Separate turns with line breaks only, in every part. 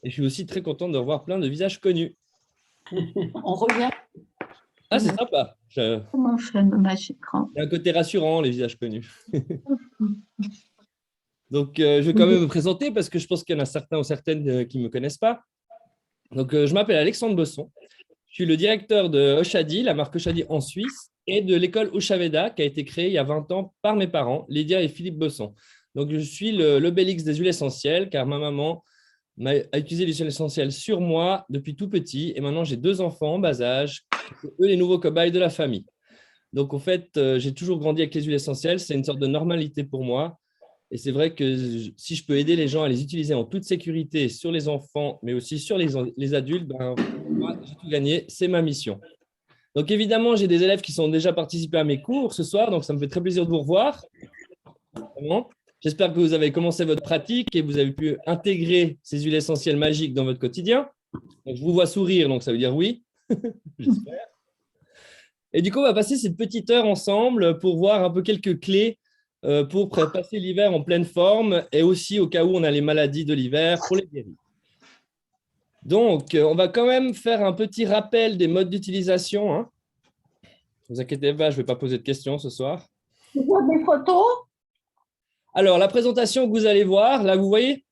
Et je suis aussi très content de revoir plein de visages connus.
On revient.
Ah, c'est sympa.
Comment je fais le écran?
Il y a un côté rassurant, les visages connus. Donc, je vais quand même me présenter parce que je pense qu'il y en a certains ou certaines qui ne me connaissent pas. Donc, je m'appelle Alexandre Besson. Je suis le directeur de Oshadi, la marque Oshadi en Suisse, et de l'école Oshaveda qui a été créée il y a 20 ans par mes parents, Lydia et Philippe Besson. Donc, je suis l'obélix des huiles essentielles car ma maman a utilisé les huiles essentielles sur moi depuis tout petit et maintenant j'ai 2 enfants en bas âge, eux les nouveaux cobayes de la famille. Donc, en fait, j'ai toujours grandi avec les huiles essentielles. C'est une sorte de normalité pour moi. Et c'est vrai que si je peux aider les gens à les utiliser en toute sécurité sur les enfants, mais aussi sur les adultes, ben, moi, j'ai tout gagné. C'est ma mission. Donc, évidemment, j'ai des élèves qui sont déjà participés à mes cours ce soir. Donc, ça me fait très plaisir de vous revoir. J'espère que vous avez commencé votre pratique et vous avez pu intégrer ces huiles essentielles magiques dans votre quotidien. Donc, je vous vois sourire, donc ça veut dire oui. J'espère. Et du coup, on va passer cette petite heure ensemble pour voir un peu quelques clés pour passer l'hiver en pleine forme et aussi au cas où on a les maladies de l'hiver pour les guérir. Donc, on va quand même faire un petit rappel des modes d'utilisation. Hein. Ne vous inquiétez pas, je ne vais pas poser de questions ce soir.
Tu vois des photos?
Alors, la présentation que vous allez voir, là, vous voyez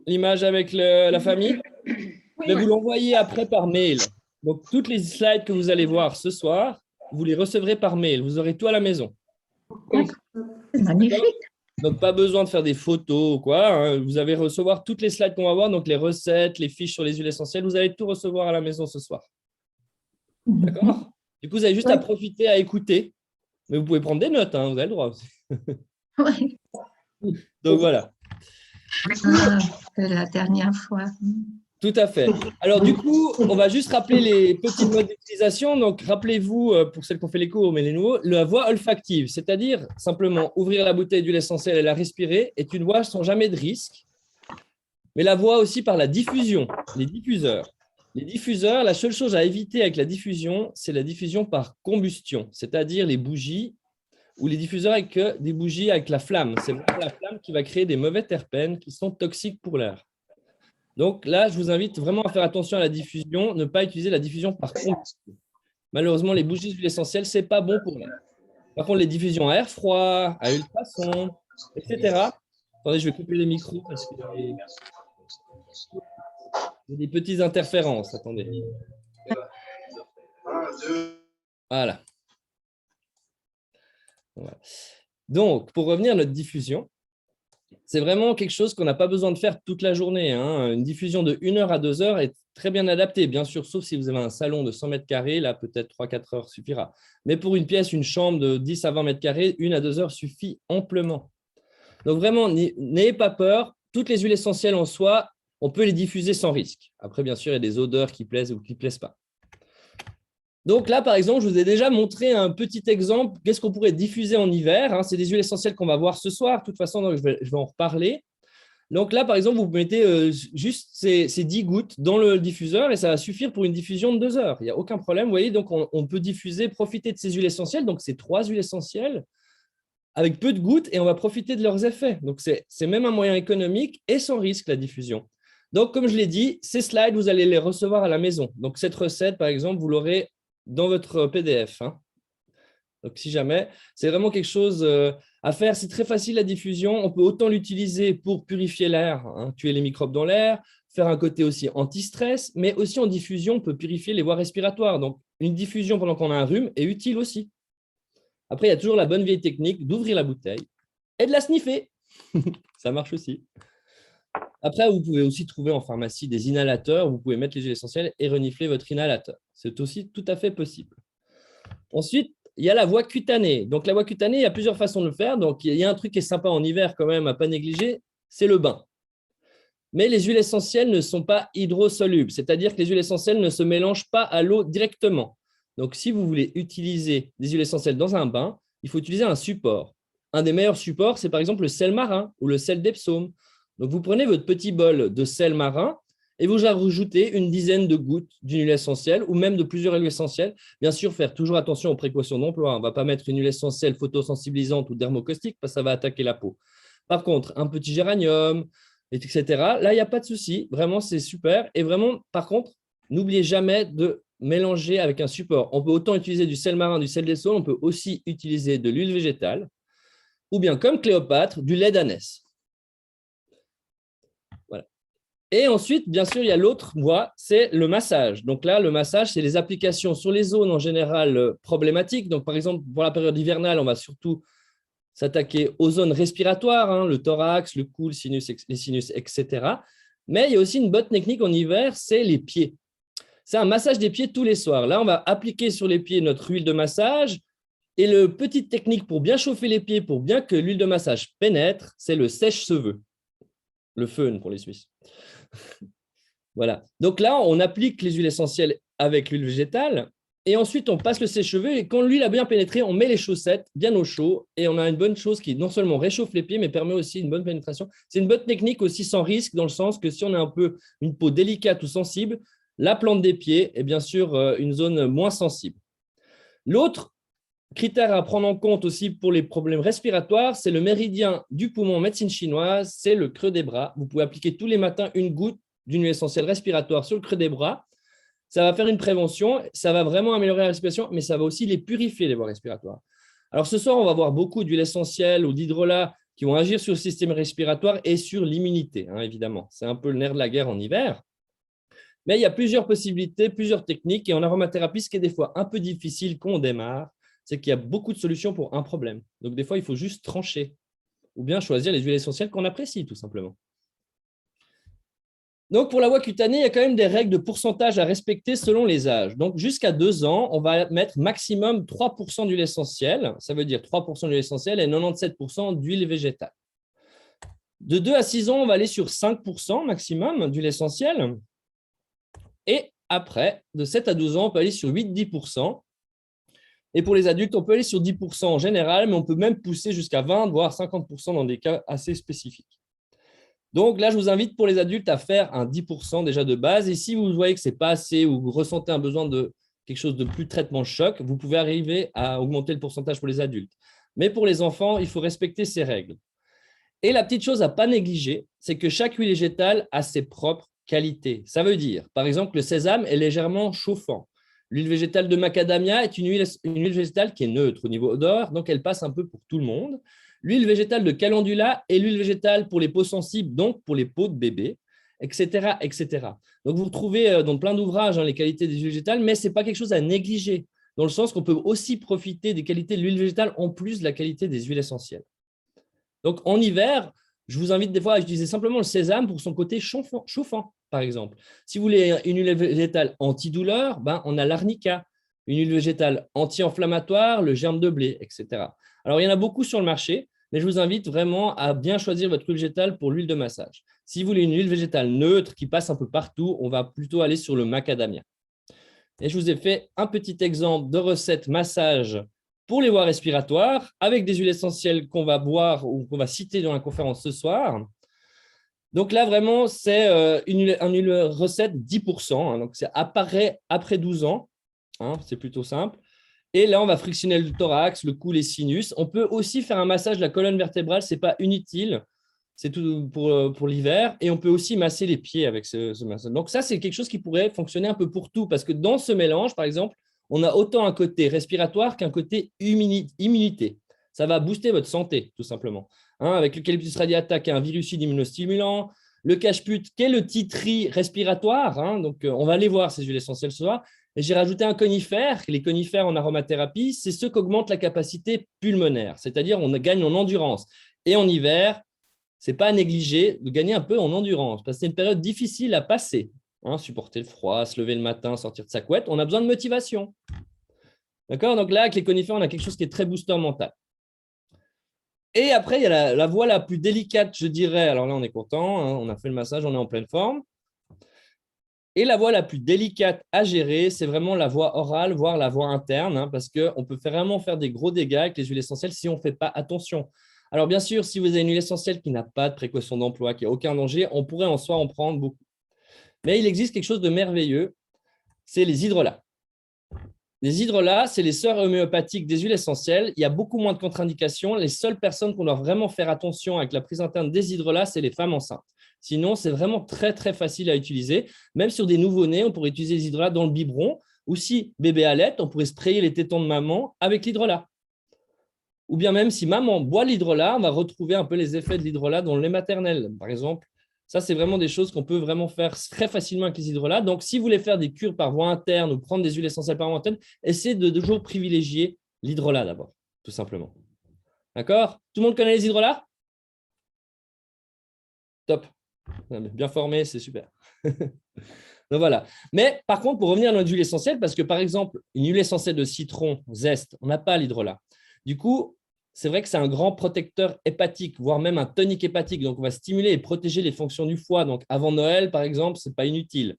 l'image avec la famille? Je vais vous l'envoyer après par mail. Donc, toutes les slides que vous allez voir ce soir, vous les recevrez par mail. Vous aurez tout à la maison.
C'est magnifique.
Donc, pas besoin de faire des photos ou quoi. Hein. Vous allez recevoir toutes les slides qu'on va voir, donc les recettes, les fiches sur les huiles essentielles. Vous allez tout recevoir à la maison ce soir. D'accord? Du coup, vous avez juste à profiter, à écouter. Mais vous pouvez prendre des notes, hein, vous avez le droit aussi.
Oui.
Donc, voilà.
C'est la dernière fois.
Tout à fait. Alors, du coup, on va juste rappeler les petits modes d'utilisation. Donc, rappelez-vous, pour celles qui ont fait les cours, mais les nouveaux, la voie olfactive, c'est-à-dire simplement ouvrir la bouteille d'huile essentielle et la respirer, est une voie sans jamais de risque. Mais la voie aussi par la diffusion, les diffuseurs. Les diffuseurs, la seule chose à éviter avec la diffusion, c'est la diffusion par combustion, c'est-à-dire les bougies ou les diffuseurs avec des bougies avec la flamme. C'est vraiment la flamme qui va créer des mauvais terpènes qui sont toxiques pour l'air. Donc là, je vous invite vraiment à faire attention à la diffusion, ne pas utiliser la diffusion par combustion. Malheureusement, les bougies d'huile essentielle, ce n'est pas bon pour l'air. Par contre, les diffusions à air froid, à ultrasons, etc. Attendez, je vais couper les micros parce qu'il y a des petites interférences. Attendez. Voilà. Donc, pour revenir à notre diffusion, c'est vraiment quelque chose qu'on n'a pas besoin de faire toute la journée. Hein. Une diffusion de 1 heure à 2 heures est très bien adaptée, bien sûr, sauf si vous avez un salon de 100 mètres carrés, là, peut-être 3-4 heures suffira. Mais pour une pièce, une chambre de 10 à 20 mètres carrés, 1 à 2 heures suffit amplement. Donc, vraiment, n'ayez pas peur. Toutes les huiles essentielles en soi, on peut les diffuser sans risque. Après, bien sûr, il y a des odeurs qui plaisent ou qui ne plaisent pas. Donc là, par exemple, je vous ai déjà montré un petit exemple. Qu'est-ce qu'on pourrait diffuser en hiver, hein. C'est des huiles essentielles qu'on va voir ce soir. De toute façon, donc, je vais en reparler. Donc là, par exemple, vous mettez juste ces 10 gouttes dans le diffuseur et ça va suffire pour une diffusion de 2 heures. Il n'y a aucun problème. Vous voyez, donc on peut diffuser, profiter de ces huiles essentielles. Donc, c'est 3 huiles essentielles avec peu de gouttes et on va profiter de leurs effets. Donc, c'est même un moyen économique et sans risque, la diffusion. Donc, comme je l'ai dit, ces slides, vous allez les recevoir à la maison. Donc, cette recette, par exemple, vous l'aurez dans votre PDF. Hein. Donc, si jamais, c'est vraiment quelque chose à faire. C'est très facile, la diffusion. On peut autant l'utiliser pour purifier l'air, hein, tuer les microbes dans l'air, faire un côté aussi anti-stress, mais aussi en diffusion, on peut purifier les voies respiratoires. Donc, une diffusion pendant qu'on a un rhume est utile aussi. Après, il y a toujours la bonne vieille technique d'ouvrir la bouteille et de la sniffer. Ça marche aussi. Après, vous pouvez aussi trouver en pharmacie des inhalateurs. Vous pouvez mettre les huiles essentielles et renifler votre inhalateur. C'est aussi tout à fait possible. Ensuite, il y a la voie cutanée. Donc, la voie cutanée, il y a plusieurs façons de le faire. Donc, il y a un truc qui est sympa en hiver quand même à ne pas négliger, c'est le bain. Mais les huiles essentielles ne sont pas hydrosolubles, c'est-à-dire que les huiles essentielles ne se mélangent pas à l'eau directement. Donc, si vous voulez utiliser des huiles essentielles dans un bain, il faut utiliser un support. Un des meilleurs supports, c'est par exemple le sel marin ou le sel d'Epsom. Donc, vous prenez votre petit bol de sel marin et vous rajoutez une dizaine de gouttes d'une huile essentielle ou même de plusieurs huiles essentielles. Bien sûr, faire toujours attention aux précautions d'emploi. On ne va pas mettre une huile essentielle photosensibilisante ou dermocaustique parce que ça va attaquer la peau. Par contre, un petit géranium, etc. Là, il n'y a pas de souci. Vraiment, c'est super. Et vraiment, par contre, n'oubliez jamais de mélanger avec un support. On peut autant utiliser du sel marin, du sel des saules, on peut aussi utiliser de l'huile végétale, ou bien, comme Cléopâtre, du lait d'ânesse. Voilà. Et ensuite, bien sûr, il y a l'autre voie, c'est le massage. Donc là, le massage, c'est les applications sur les zones en général problématiques. Donc, par exemple, pour la période hivernale, on va surtout s'attaquer aux zones respiratoires, hein, le thorax, le cou, les sinus, etc. Mais il y a aussi une bonne technique en hiver, c'est les pieds. C'est un massage des pieds tous les soirs. Là, on va appliquer sur les pieds notre huile de massage. Et la petite technique pour bien chauffer les pieds, pour bien que l'huile de massage pénètre, c'est le sèche-cheveux. Le fun pour les Suisses. Voilà. Donc là, on applique les huiles essentielles avec l'huile végétale. Et ensuite, on passe le sèche-cheveux. Et quand l'huile a bien pénétré, on met les chaussettes bien au chaud. Et on a une bonne chose qui non seulement réchauffe les pieds, mais permet aussi une bonne pénétration. C'est une bonne technique aussi sans risque, dans le sens que si on a un peu une peau délicate ou sensible, la plante des pieds est bien sûr une zone moins sensible. L'autre critère à prendre en compte aussi pour les problèmes respiratoires, c'est le méridien du poumon en médecine chinoise, c'est le creux des bras. Vous pouvez appliquer tous les matins une goutte d'une huile essentielle respiratoire sur le creux des bras. Ça va faire une prévention, ça va vraiment améliorer la respiration, mais ça va aussi les purifier, les voies respiratoires. Alors ce soir, on va voir beaucoup d'huiles essentielles ou d'hydrolats qui vont agir sur le système respiratoire et sur l'immunité, hein, évidemment. C'est un peu le nerf de la guerre en hiver. Mais il y a plusieurs possibilités, plusieurs techniques. Et en aromathérapie, ce qui est des fois un peu difficile quand on démarre, c'est qu'il y a beaucoup de solutions pour un problème. Donc, des fois, il faut juste trancher ou bien choisir les huiles essentielles qu'on apprécie, tout simplement. Donc, pour la voie cutanée, il y a quand même des règles de pourcentage à respecter selon les âges. Donc, jusqu'à 2 ans, on va mettre maximum 3% d'huile essentielle. Ça veut dire 3% d'huile essentielle et 97% d'huile végétale. De 2 à 6 ans, on va aller sur 5% maximum d'huile essentielle. Et après, de 7 à 12 ans, on peut aller sur 8-10%. Et pour les adultes, on peut aller sur 10% en général, mais on peut même pousser jusqu'à 20, voire 50% dans des cas assez spécifiques. Donc là, je vous invite pour les adultes à faire un 10% déjà de base. Et si vous voyez que ce n'est pas assez ou vous ressentez un besoin de quelque chose de plus traitement choc, vous pouvez arriver à augmenter le pourcentage pour les adultes. Mais pour les enfants, il faut respecter ces règles. Et la petite chose à ne pas négliger, c'est que chaque huile végétale a ses propres qualités. Ça veut dire, par exemple, le sésame est légèrement chauffant. L'huile végétale de macadamia est une huile végétale qui est neutre au niveau odeur, donc elle passe un peu pour tout le monde. L'huile végétale de calendula est l'huile végétale pour les peaux sensibles, donc pour les peaux de bébé, etc., etc. Donc vous retrouvez dans plein d'ouvrages les qualités des huiles végétales, mais ce n'est pas quelque chose à négliger, dans le sens qu'on peut aussi profiter des qualités de l'huile végétale en plus de la qualité des huiles essentielles. Donc en hiver, je vous invite des fois à utiliser simplement le sésame pour son côté chauffant, par exemple. Si vous voulez une huile végétale antidouleur, on a l'arnica. Une huile végétale anti-inflammatoire, le germe de blé, etc. Alors, il y en a beaucoup sur le marché, mais je vous invite vraiment à bien choisir votre huile végétale pour l'huile de massage. Si vous voulez une huile végétale neutre qui passe un peu partout, on va plutôt aller sur le macadamia. Et je vous ai fait un petit exemple de recette massage pour les voies respiratoires, avec des huiles essentielles qu'on va boire ou qu'on va citer dans la conférence ce soir. Donc là, vraiment, c'est une recette 10%. Donc, ça apparaît après 12 ans. C'est plutôt simple. Et là, on va frictionner le thorax, le cou, les sinus. On peut aussi faire un massage de la colonne vertébrale. Ce n'est pas inutile. C'est tout pour l'hiver. Et on peut aussi masser les pieds avec ce massage. Donc ça, c'est quelque chose qui pourrait fonctionner un peu pour tout. Parce que dans ce mélange, par exemple, on a autant un côté respiratoire qu'un côté immunité. Ça va booster votre santé, tout simplement. Avec l'eucalyptus radiata, qui est un virucide immunostimulant, le cacheput, qui est le titri respiratoire. Donc, on va aller voir ces huiles essentielles ce soir. Et j'ai rajouté un conifère. Les conifères en aromathérapie, c'est ceux qui augmentent la capacité pulmonaire, c'est-à-dire on gagne en endurance. Et en hiver, ce n'est pas à négliger de gagner un peu en endurance, parce que c'est une période difficile à passer. Supporter le froid, se lever le matin, sortir de sa couette, on a besoin de motivation. D'accord ? Donc là, avec les conifères, on a quelque chose qui est très booster mental. Et après, il y a la voie la plus délicate, je dirais. Alors là, on est content, on a fait le massage, on est en pleine forme. Et la voie la plus délicate à gérer, c'est vraiment la voie orale, voire la voie interne, parce qu'on peut vraiment faire des gros dégâts avec les huiles essentielles si on ne fait pas attention. Alors bien sûr, si vous avez une huile essentielle qui n'a pas de précaution d'emploi, qui n'a aucun danger, on pourrait en soi en prendre beaucoup. Mais il existe quelque chose de merveilleux, c'est les hydrolats. Les hydrolats, c'est les sœurs homéopathiques des huiles essentielles. Il y a beaucoup moins de contre-indications. Les seules personnes qu'on doit vraiment faire attention avec la prise interne des hydrolats, c'est les femmes enceintes. Sinon, c'est vraiment très, très facile à utiliser. Même sur des nouveau-nés, on pourrait utiliser les hydrolats dans le biberon. Ou si bébé allait, on pourrait sprayer les tétons de maman avec l'hydrolat. Ou bien même si maman boit l'hydrolat, on va retrouver un peu les effets de l'hydrolat dans le lait maternel, par exemple. Ça, c'est vraiment des choses qu'on peut vraiment faire très facilement avec les hydrolats. Donc, si vous voulez faire des cures par voie interne ou prendre des huiles essentielles par voie interne, essayez de toujours privilégier l'hydrolat d'abord, tout simplement. D'accord? Tout le monde connaît les hydrolats? Top. Bien formé, c'est super. Donc voilà. Mais par contre, pour revenir à notre huile essentielle, parce que par exemple, une huile essentielle de citron zeste, on n'a pas l'hydrolat. Du coup, c'est vrai que c'est un grand protecteur hépatique, voire même un tonique hépatique. Donc, on va stimuler et protéger les fonctions du foie. Donc, avant Noël, par exemple, ce n'est pas inutile.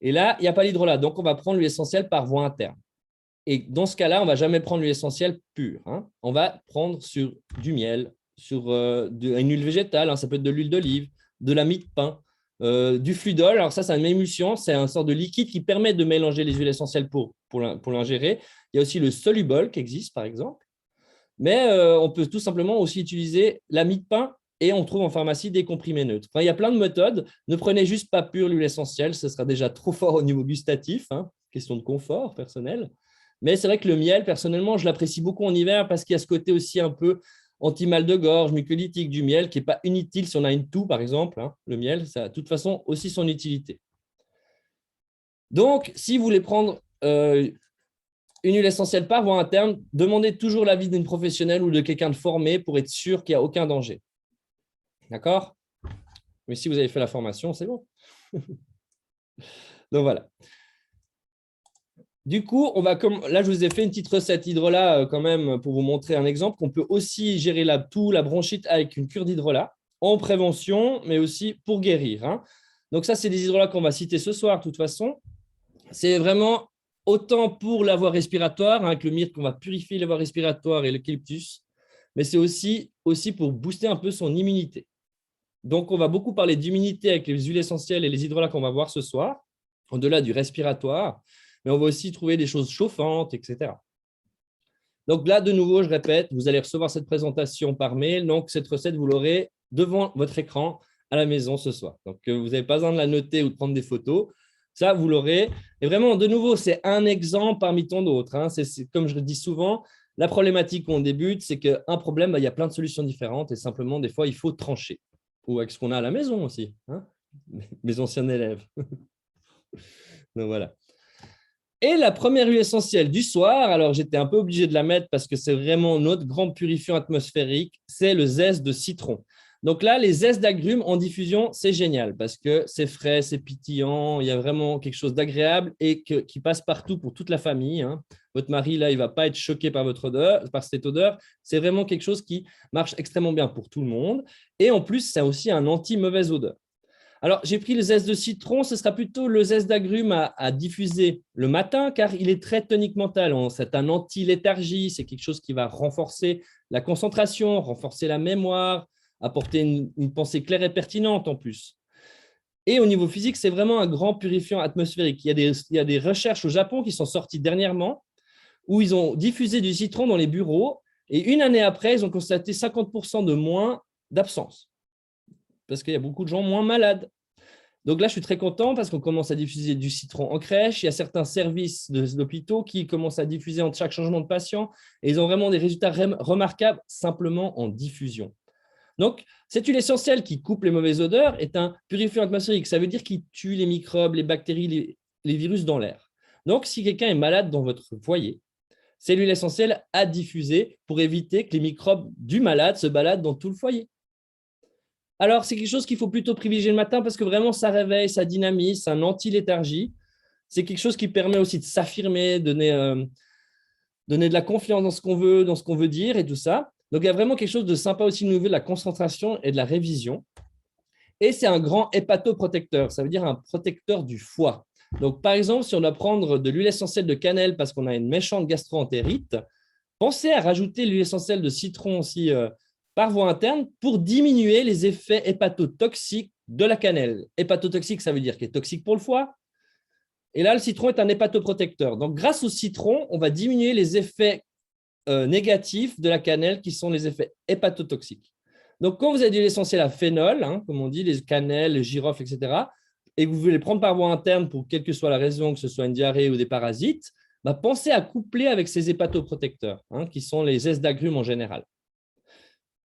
Et là, il n'y a pas l'hydrolat. Donc, on va prendre l'huile essentielle par voie interne. Et dans ce cas-là, on ne va jamais prendre l'huile essentielle pure. On va prendre sur du miel, sur une huile végétale. Ça peut être de l'huile d'olive, de la mie de pain, du fluidol. Alors ça, c'est une émulsion. C'est un sort de liquide qui permet de mélanger les huiles essentielles pour l'ingérer. Il y a aussi le solubol qui existe, par exemple. Mais on peut tout simplement aussi utiliser la mie de pain et on trouve en pharmacie des comprimés neutres. Enfin, il y a plein de méthodes. Ne prenez juste pas pure l'huile essentielle. Ce sera déjà trop fort au niveau gustatif. Question de confort personnel. Mais c'est vrai que le miel, personnellement, je l'apprécie beaucoup en hiver parce qu'il y a ce côté aussi un peu anti-mal de gorge, mucolytique du miel qui n'est pas inutile si on a une toux, par exemple. Le miel, ça a de toute façon aussi son utilité. Donc, si vous voulez prendre une huile essentielle par voie interne, demandez toujours l'avis d'une professionnelle ou de quelqu'un de formé pour être sûr qu'il n'y a aucun danger. D'accord? Mais si vous avez fait la formation, c'est bon. Donc, voilà. Du coup, là, je vous ai fait une petite recette hydrolat quand même pour vous montrer un exemple qu'on peut aussi gérer la toux, la bronchite avec une cure d'hydrolat en prévention, mais aussi pour guérir. Donc, ça, c'est des hydrolats qu'on va citer ce soir, de toute façon. C'est vraiment autant pour la voie respiratoire, avec le myrte qu'on va purifier la voie respiratoire et l'eucalyptus, mais c'est aussi pour booster un peu son immunité. Donc, on va beaucoup parler d'immunité avec les huiles essentielles et les hydrolats qu'on va voir ce soir, au-delà du respiratoire, mais on va aussi trouver des choses chauffantes, etc. Donc là, de nouveau, je répète, vous allez recevoir cette présentation par mail. Donc, cette recette, vous l'aurez devant votre écran à la maison ce soir. Donc, vous n'avez pas besoin de la noter ou de prendre des photos. Ça, vous l'aurez. Et vraiment, de nouveau, c'est un exemple parmi tant d'autres. C'est, comme je le dis souvent, la problématique où on débute, c'est qu'un problème, il y a plein de solutions différentes et simplement, des fois, il faut trancher. Ou avec ce qu'on a à la maison aussi, mes anciens élèves. Donc, voilà. Et la première huile essentielle du soir, alors j'étais un peu obligé de la mettre parce que c'est vraiment notre grand purifiant atmosphérique, c'est le zeste de citron. Donc là, les zestes d'agrumes en diffusion, c'est génial parce que c'est frais, c'est pétillant, il y a vraiment quelque chose d'agréable et qui passe partout pour toute la famille. Votre mari, là, il ne va pas être choqué par cette odeur. C'est vraiment quelque chose qui marche extrêmement bien pour tout le monde. Et en plus, c'est aussi un anti-mauvaise odeur. Alors, j'ai pris le zeste de citron, ce sera plutôt le zeste d'agrumes à diffuser le matin, car il est très tonique mental. C'est un anti-léthargie, c'est quelque chose qui va renforcer la concentration, renforcer la mémoire, apporter une pensée claire et pertinente en plus. Et au niveau physique, c'est vraiment un grand purifiant atmosphérique. Il y a des recherches au Japon qui sont sorties dernièrement, où ils ont diffusé du citron dans les bureaux, et une année après, ils ont constaté 50% de moins d'absence parce qu'il y a beaucoup de gens moins malades. Donc là, je suis très content parce qu'on commence à diffuser du citron en crèche. Il y a certains services d'hôpitaux qui commencent à diffuser entre chaque changement de patient et ils ont vraiment des résultats remarquables simplement en diffusion. Donc, cette huile essentielle qui coupe les mauvaises odeurs est un purifiant atmosphérique. Ça veut dire qu'il tue les microbes, les bactéries, les virus dans l'air. Donc, si quelqu'un est malade dans votre foyer, c'est l'huile essentielle à diffuser pour éviter que les microbes du malade se baladent dans tout le foyer. Alors, c'est quelque chose qu'il faut plutôt privilégier le matin parce que vraiment, ça réveille, ça dynamise, c'est un anti-léthargie. C'est quelque chose qui permet aussi de s'affirmer, donner de la confiance dans ce qu'on veut dire et tout ça. Donc, il y a vraiment quelque chose de sympa aussi au niveau de la concentration et de la révision. Et c'est un grand hépatoprotecteur, ça veut dire un protecteur du foie. Donc, par exemple, si on doit prendre de l'huile essentielle de cannelle parce qu'on a une méchante gastro-entérite, pensez à rajouter l'huile essentielle de citron aussi par voie interne pour diminuer les effets hépatotoxiques de la cannelle. Hépatotoxique, ça veut dire qu'il est toxique pour le foie. Et là, le citron est un hépatoprotecteur. Donc, grâce au citron, on va diminuer les effets négatifs de la cannelle qui sont les effets hépatotoxiques. Donc, quand vous avez de l'huile essentielle à phénol, hein, comme on dit, les cannelles, les girofles, etc., et que vous voulez prendre par voie interne pour quelle que soit la raison, que ce soit une diarrhée ou des parasites, bah, pensez à coupler avec ces hépatoprotecteurs, hein, qui sont les zestes d'agrumes en général.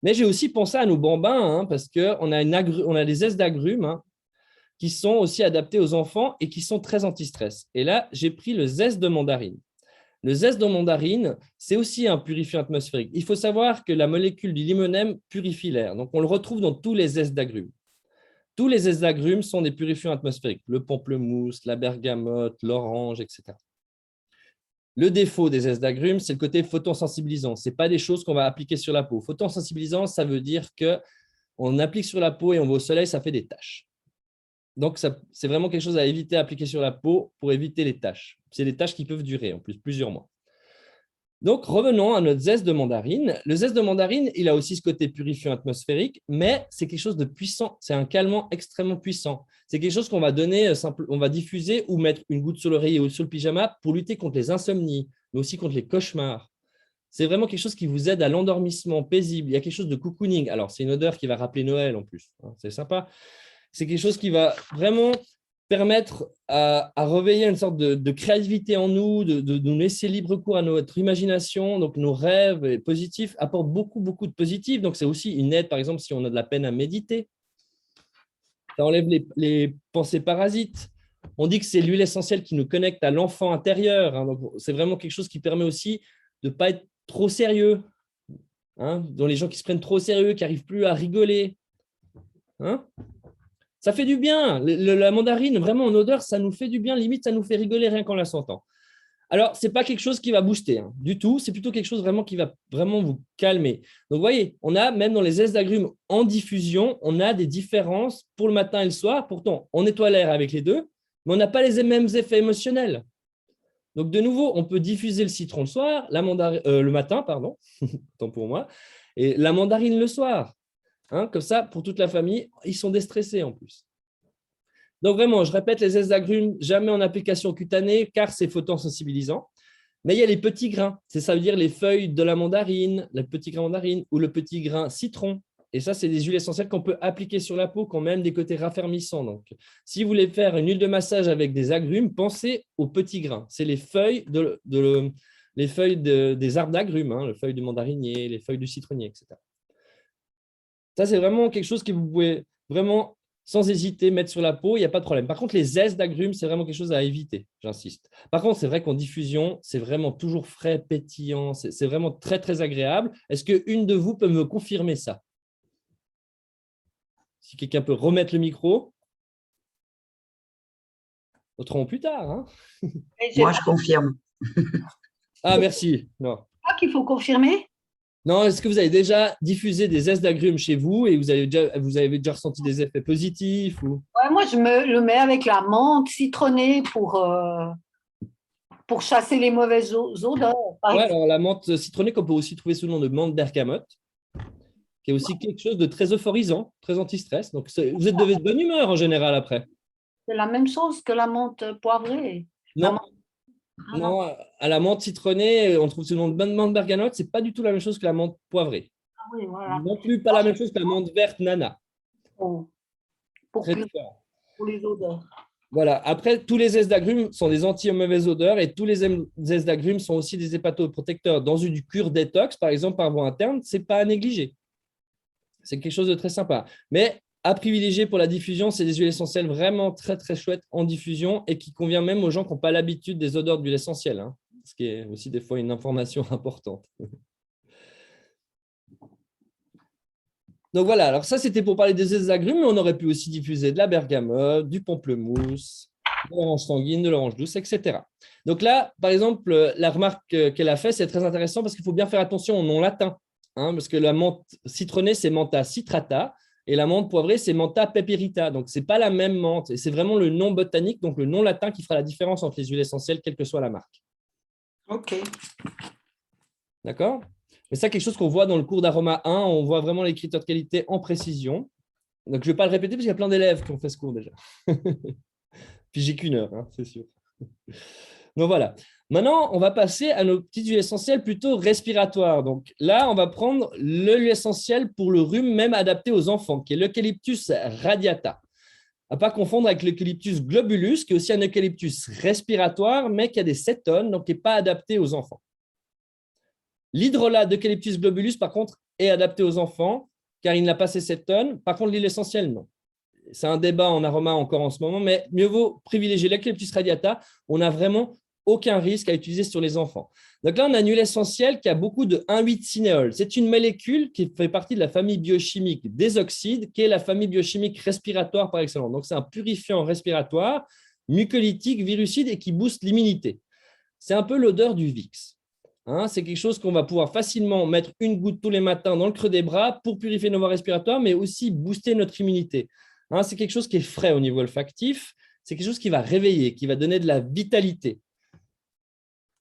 Mais j'ai aussi pensé à nos bambins, hein, parce qu'on a des zestes d'agrumes, hein, qui sont aussi adaptés aux enfants et qui sont très anti-stress. Et là, j'ai pris le zeste de mandarine. Le zeste de mandarine, c'est aussi un purifiant atmosphérique. Il faut savoir que la molécule du limonène purifie l'air. Donc, on le retrouve dans tous les zestes d'agrumes. Tous les zestes d'agrumes sont des purifiants atmosphériques. Le pamplemousse, la bergamote, l'orange, etc. Le défaut des zestes d'agrumes, c'est le côté photosensibilisant. Ce n'est pas des choses qu'on va appliquer sur la peau. Photosensibilisant, ça veut dire qu'on applique sur la peau et on va au soleil, ça fait des taches. Donc, c'est vraiment quelque chose à éviter d'appliquer sur la peau pour éviter les taches. C'est des taches qui peuvent durer, en plus, plusieurs mois. Donc, revenons à notre zeste de mandarine. Le zeste de mandarine, il a aussi ce côté purifiant atmosphérique, mais c'est quelque chose de puissant. C'est un calmant extrêmement puissant. C'est quelque chose qu'on va donner, on va diffuser ou mettre une goutte sur l'oreiller ou sur le pyjama pour lutter contre les insomnies, mais aussi contre les cauchemars. C'est vraiment quelque chose qui vous aide à l'endormissement paisible. Il y a quelque chose de cocooning. Alors, c'est une odeur qui va rappeler Noël en plus. C'est sympa. C'est quelque chose qui va vraiment permettre à réveiller une sorte de créativité en nous, de nous laisser libre cours à notre imagination. Donc, nos rêves positifs apportent beaucoup, beaucoup de positifs. Donc, c'est aussi une aide, par exemple, si on a de la peine à méditer. Ça enlève les pensées parasites. On dit que c'est l'huile essentielle qui nous connecte à l'enfant intérieur. Hein. C'est vraiment quelque chose qui permet aussi de ne pas être trop sérieux. Hein, dont les gens qui se prennent trop au sérieux, qui n'arrivent plus à rigoler. Hein, ça fait du bien. La mandarine, vraiment en odeur, ça nous fait du bien. Limite, ça nous fait rigoler rien qu'en la sentant. Alors, ce n'est pas quelque chose qui va booster du tout. C'est plutôt quelque chose vraiment qui va vraiment vous calmer. Donc, vous voyez, on a même dans les zestes d'agrumes en diffusion, on a des différences pour le matin et le soir. Pourtant, on nettoie l'air avec les deux, mais on n'a pas les mêmes effets émotionnels. Donc, de nouveau, on peut diffuser le citron le soir, le matin, pardon, tant pour moi, et la mandarine le soir. Hein, comme ça, pour toute la famille, ils sont déstressés en plus. Donc vraiment, je répète, les zestes d'agrumes, jamais en application cutanée, car c'est photosensibilisant. Mais il y a les petits grains, ça veut dire les feuilles de la mandarine, le petit grain mandarine ou le petit grain citron. Et ça, c'est des huiles essentielles qu'on peut appliquer sur la peau, qui ont même des côtés raffermissants. Donc, si vous voulez faire une huile de massage avec des agrumes, pensez aux petits grains. C'est les feuilles, des arbres d'agrumes, hein, les feuilles du mandarinier, les feuilles du citronnier, etc. Ça, c'est vraiment quelque chose que vous pouvez vraiment, sans hésiter, mettre sur la peau. Il n'y a pas de problème. Par contre, les zestes d'agrumes, c'est vraiment quelque chose à éviter, j'insiste. Par contre, c'est vrai qu'en diffusion, c'est vraiment toujours frais, pétillant. C'est vraiment très, très agréable. Est-ce qu'une de vous peut me confirmer ça? Si quelqu'un peut remettre le micro. Autrement plus tard. Hein.
Moi, je confirme.
Ah, merci. Non.
Qu'il faut confirmer.
Non, est-ce que vous avez déjà diffusé des zestes d'agrumes chez vous et vous avez déjà ressenti des effets positifs ou...
Ouais, moi, je me le mets avec la menthe citronnée pour chasser les mauvaises odeurs.
Ouais, alors la menthe citronnée qu'on peut aussi trouver sous le nom de menthe bergamote, qui est aussi quelque chose de très euphorisant, très anti-stress. Donc, vous êtes de bonne humeur en général après.
C'est la même chose que la menthe poivrée.
Non, non, à la menthe citronnée, on trouve sous le nom de menthe bergamote, ce n'est pas du tout la même chose que la menthe poivrée.
Ah oui, voilà.
Non plus pas la même chose que la menthe verte nana.
Pour les odeurs.
Voilà. Après, tous les zestes d'agrumes sont des anti-mauvaises odeurs et tous les zestes d'agrumes sont aussi des hépatoprotecteurs. Dans une cure détox, par exemple, par voie interne, ce n'est pas à négliger. C'est quelque chose de très sympa. Mais à privilégier pour la diffusion, c'est des huiles essentielles vraiment très, très chouettes en diffusion et qui convient même aux gens qui n'ont pas l'habitude des odeurs d'huile essentielle, hein, ce qui est aussi des fois une information importante. Donc voilà, alors ça, c'était pour parler des zestes d'agrumes, mais on aurait pu aussi diffuser de la bergamote, du pamplemousse, de l'orange sanguine, de l'orange douce, etc. Donc là, par exemple, la remarque qu'elle a faite, c'est très intéressant parce qu'il faut bien faire attention au nom latin, hein, parce que la menthe citronnée, c'est Mentha citrata, et la menthe poivrée, c'est Mentha peperita. Donc, ce n'est pas la même menthe, et c'est vraiment le nom botanique, donc le nom latin qui fera la différence entre les huiles essentielles, quelle que soit la marque.
OK.
D'accord? Mais ça, quelque chose qu'on voit dans le cours d'Aroma 1, on voit vraiment les critères de qualité en précision. Donc, je ne vais pas le répéter parce qu'il y a plein d'élèves qui ont fait ce cours déjà. Puis, j'ai qu'une heure, hein, c'est sûr. Donc voilà. Maintenant, on va passer à nos petites huiles essentielles plutôt respiratoires. Donc là, on va prendre l'huile essentielle pour le rhume, même adapté aux enfants, qui est l'Eucalyptus radiata. À ne pas confondre avec l'Eucalyptus globulus, qui est aussi un eucalyptus respiratoire, mais qui a des cétones, donc qui n'est pas adapté aux enfants. L'hydrolat d'Eucalyptus globulus, par contre, est adapté aux enfants, car il n'a pas ces cétones. Par contre, l'huile essentielle, non. C'est un débat en aroma encore en ce moment, mais mieux vaut privilégier l'Eucalyptus radiata. On n'a vraiment aucun risque à utiliser sur les enfants. Donc là, on a une huile essentielle qui a beaucoup de 1,8-cinéol. C'est une molécule qui fait partie de la famille biochimique des oxydes, qui est la famille biochimique respiratoire par excellence. Donc, c'est un purifiant respiratoire, mucolytique, virucide et qui booste l'immunité. C'est un peu l'odeur du Vicks. C'est quelque chose qu'on va pouvoir facilement mettre une goutte tous les matins dans le creux des bras pour purifier nos voies respiratoires, mais aussi booster notre immunité. C'est quelque chose qui est frais au niveau olfactif. C'est quelque chose qui va réveiller, qui va donner de la vitalité.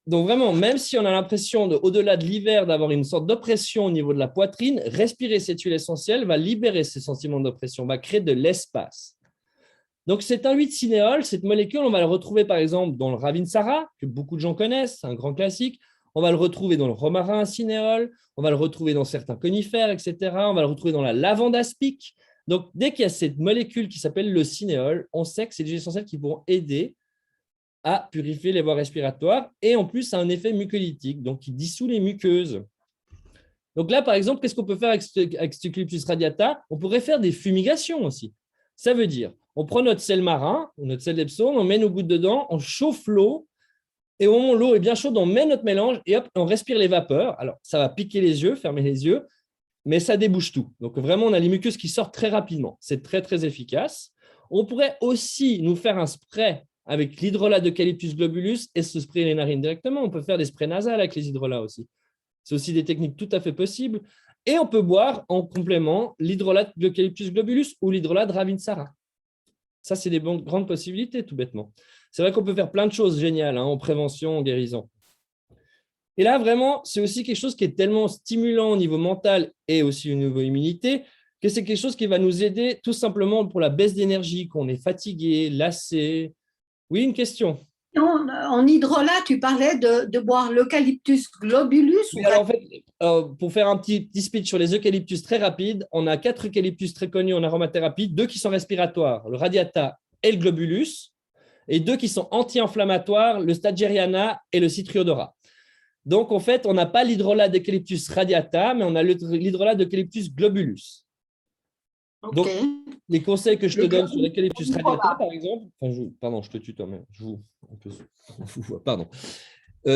Donc vraiment, même si on a l'impression, au-delà de l'hiver, d'avoir une sorte d'oppression au niveau de la poitrine, respirer cette huile essentielle va libérer ces sentiments d'oppression, va créer de l'espace. Donc c'est un 8-cinéol, cette molécule, on va le retrouver par exemple dans le Ravinsara, que beaucoup de gens connaissent, c'est un grand classique. On va le retrouver dans le romarin cinéol, on va le retrouver dans certains conifères, etc. On va le retrouver dans la lavande aspic. Donc dès qu'il y a cette molécule qui s'appelle le cinéol, on sait que c'est des huiles essentielles qui vont aider à purifier les voies respiratoires et en plus, ça a un effet mucolytique, donc qui dissout les muqueuses. Donc là, par exemple, qu'est-ce qu'on peut faire avec cet Eucalyptus radiata? On pourrait faire des fumigations aussi. Ça veut dire, on prend notre sel marin ou notre sel d'Epsom, on met nos gouttes dedans, on chauffe l'eau et au moment où l'eau est bien chaude, on met notre mélange et hop, on respire les vapeurs. Alors, ça va piquer les yeux, fermer les yeux, mais ça débouche tout. Donc vraiment, on a les muqueuses qui sortent très rapidement. C'est très, très efficace. On pourrait aussi nous faire un spray avec l'hydrolat d'Eucalyptus globulus et se sprayer les narines directement. On peut faire des sprays nasales avec les hydrolats aussi. C'est aussi des techniques tout à fait possibles. Et on peut boire en complément l'hydrolat d'Eucalyptus globulus ou l'hydrolat de Ravinsara. Ça, c'est des grandes possibilités, tout bêtement. C'est vrai qu'on peut faire plein de choses géniales en prévention, en guérison. Et là, vraiment, c'est aussi quelque chose qui est tellement stimulant au niveau mental et aussi au niveau immunité que c'est quelque chose qui va nous aider tout simplement pour la baisse d'énergie, qu'on est fatigué, lassé. Oui, une question.
En hydrolat, tu parlais de boire l'eucalyptus globulus.
Oui, alors en fait, pour faire un petit speech sur les eucalyptus très rapide, on a 4 eucalyptus très connus en aromathérapie, 2 qui sont respiratoires, le radiata et le globulus, et 2 qui sont anti-inflammatoires, le stageriana et le citriodora. Donc, en fait, on n'a pas l'hydrolat d'Eucalyptus radiata, mais on a l'hydrolat d'Eucalyptus globulus. Okay. Donc, les conseils que je te donne sur l'Eucalyptus radiata, par exemple, pardon, je te tutoie, mais pardon.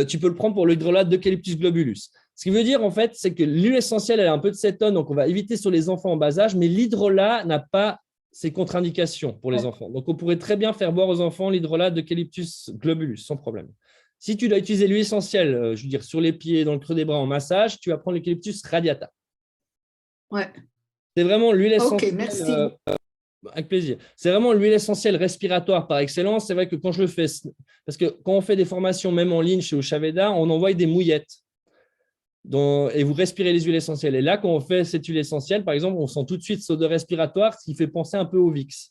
Tu peux le prendre pour l'hydrolat d'Eucalyptus globulus. Ce qui veut dire, en fait, c'est que l'huile essentielle, elle a un peu de cétone, donc on va éviter sur les enfants en bas âge, mais l'hydrolat n'a pas ces contre-indications pour les enfants. Donc, on pourrait très bien faire boire aux enfants l'hydrolat d'Eucalyptus globulus, sans problème. Si tu dois utiliser l'huile essentielle, je veux dire, sur les pieds, dans le creux des bras, en massage, tu vas prendre l'Eucalyptus radiata.
Ouais.
C'est vraiment l'huile essentielle.
Ok, merci.
Avec plaisir. C'est vraiment l'huile essentielle respiratoire par excellence. C'est vrai que quand je le fais, parce que quand on fait des formations, même en ligne chez Ushaveda, on envoie des mouillettes et vous respirez les huiles essentielles. Et là, quand on fait cette huile essentielle, par exemple, on sent tout de suite cette odeur respiratoire, ce qui fait penser un peu au Vicks.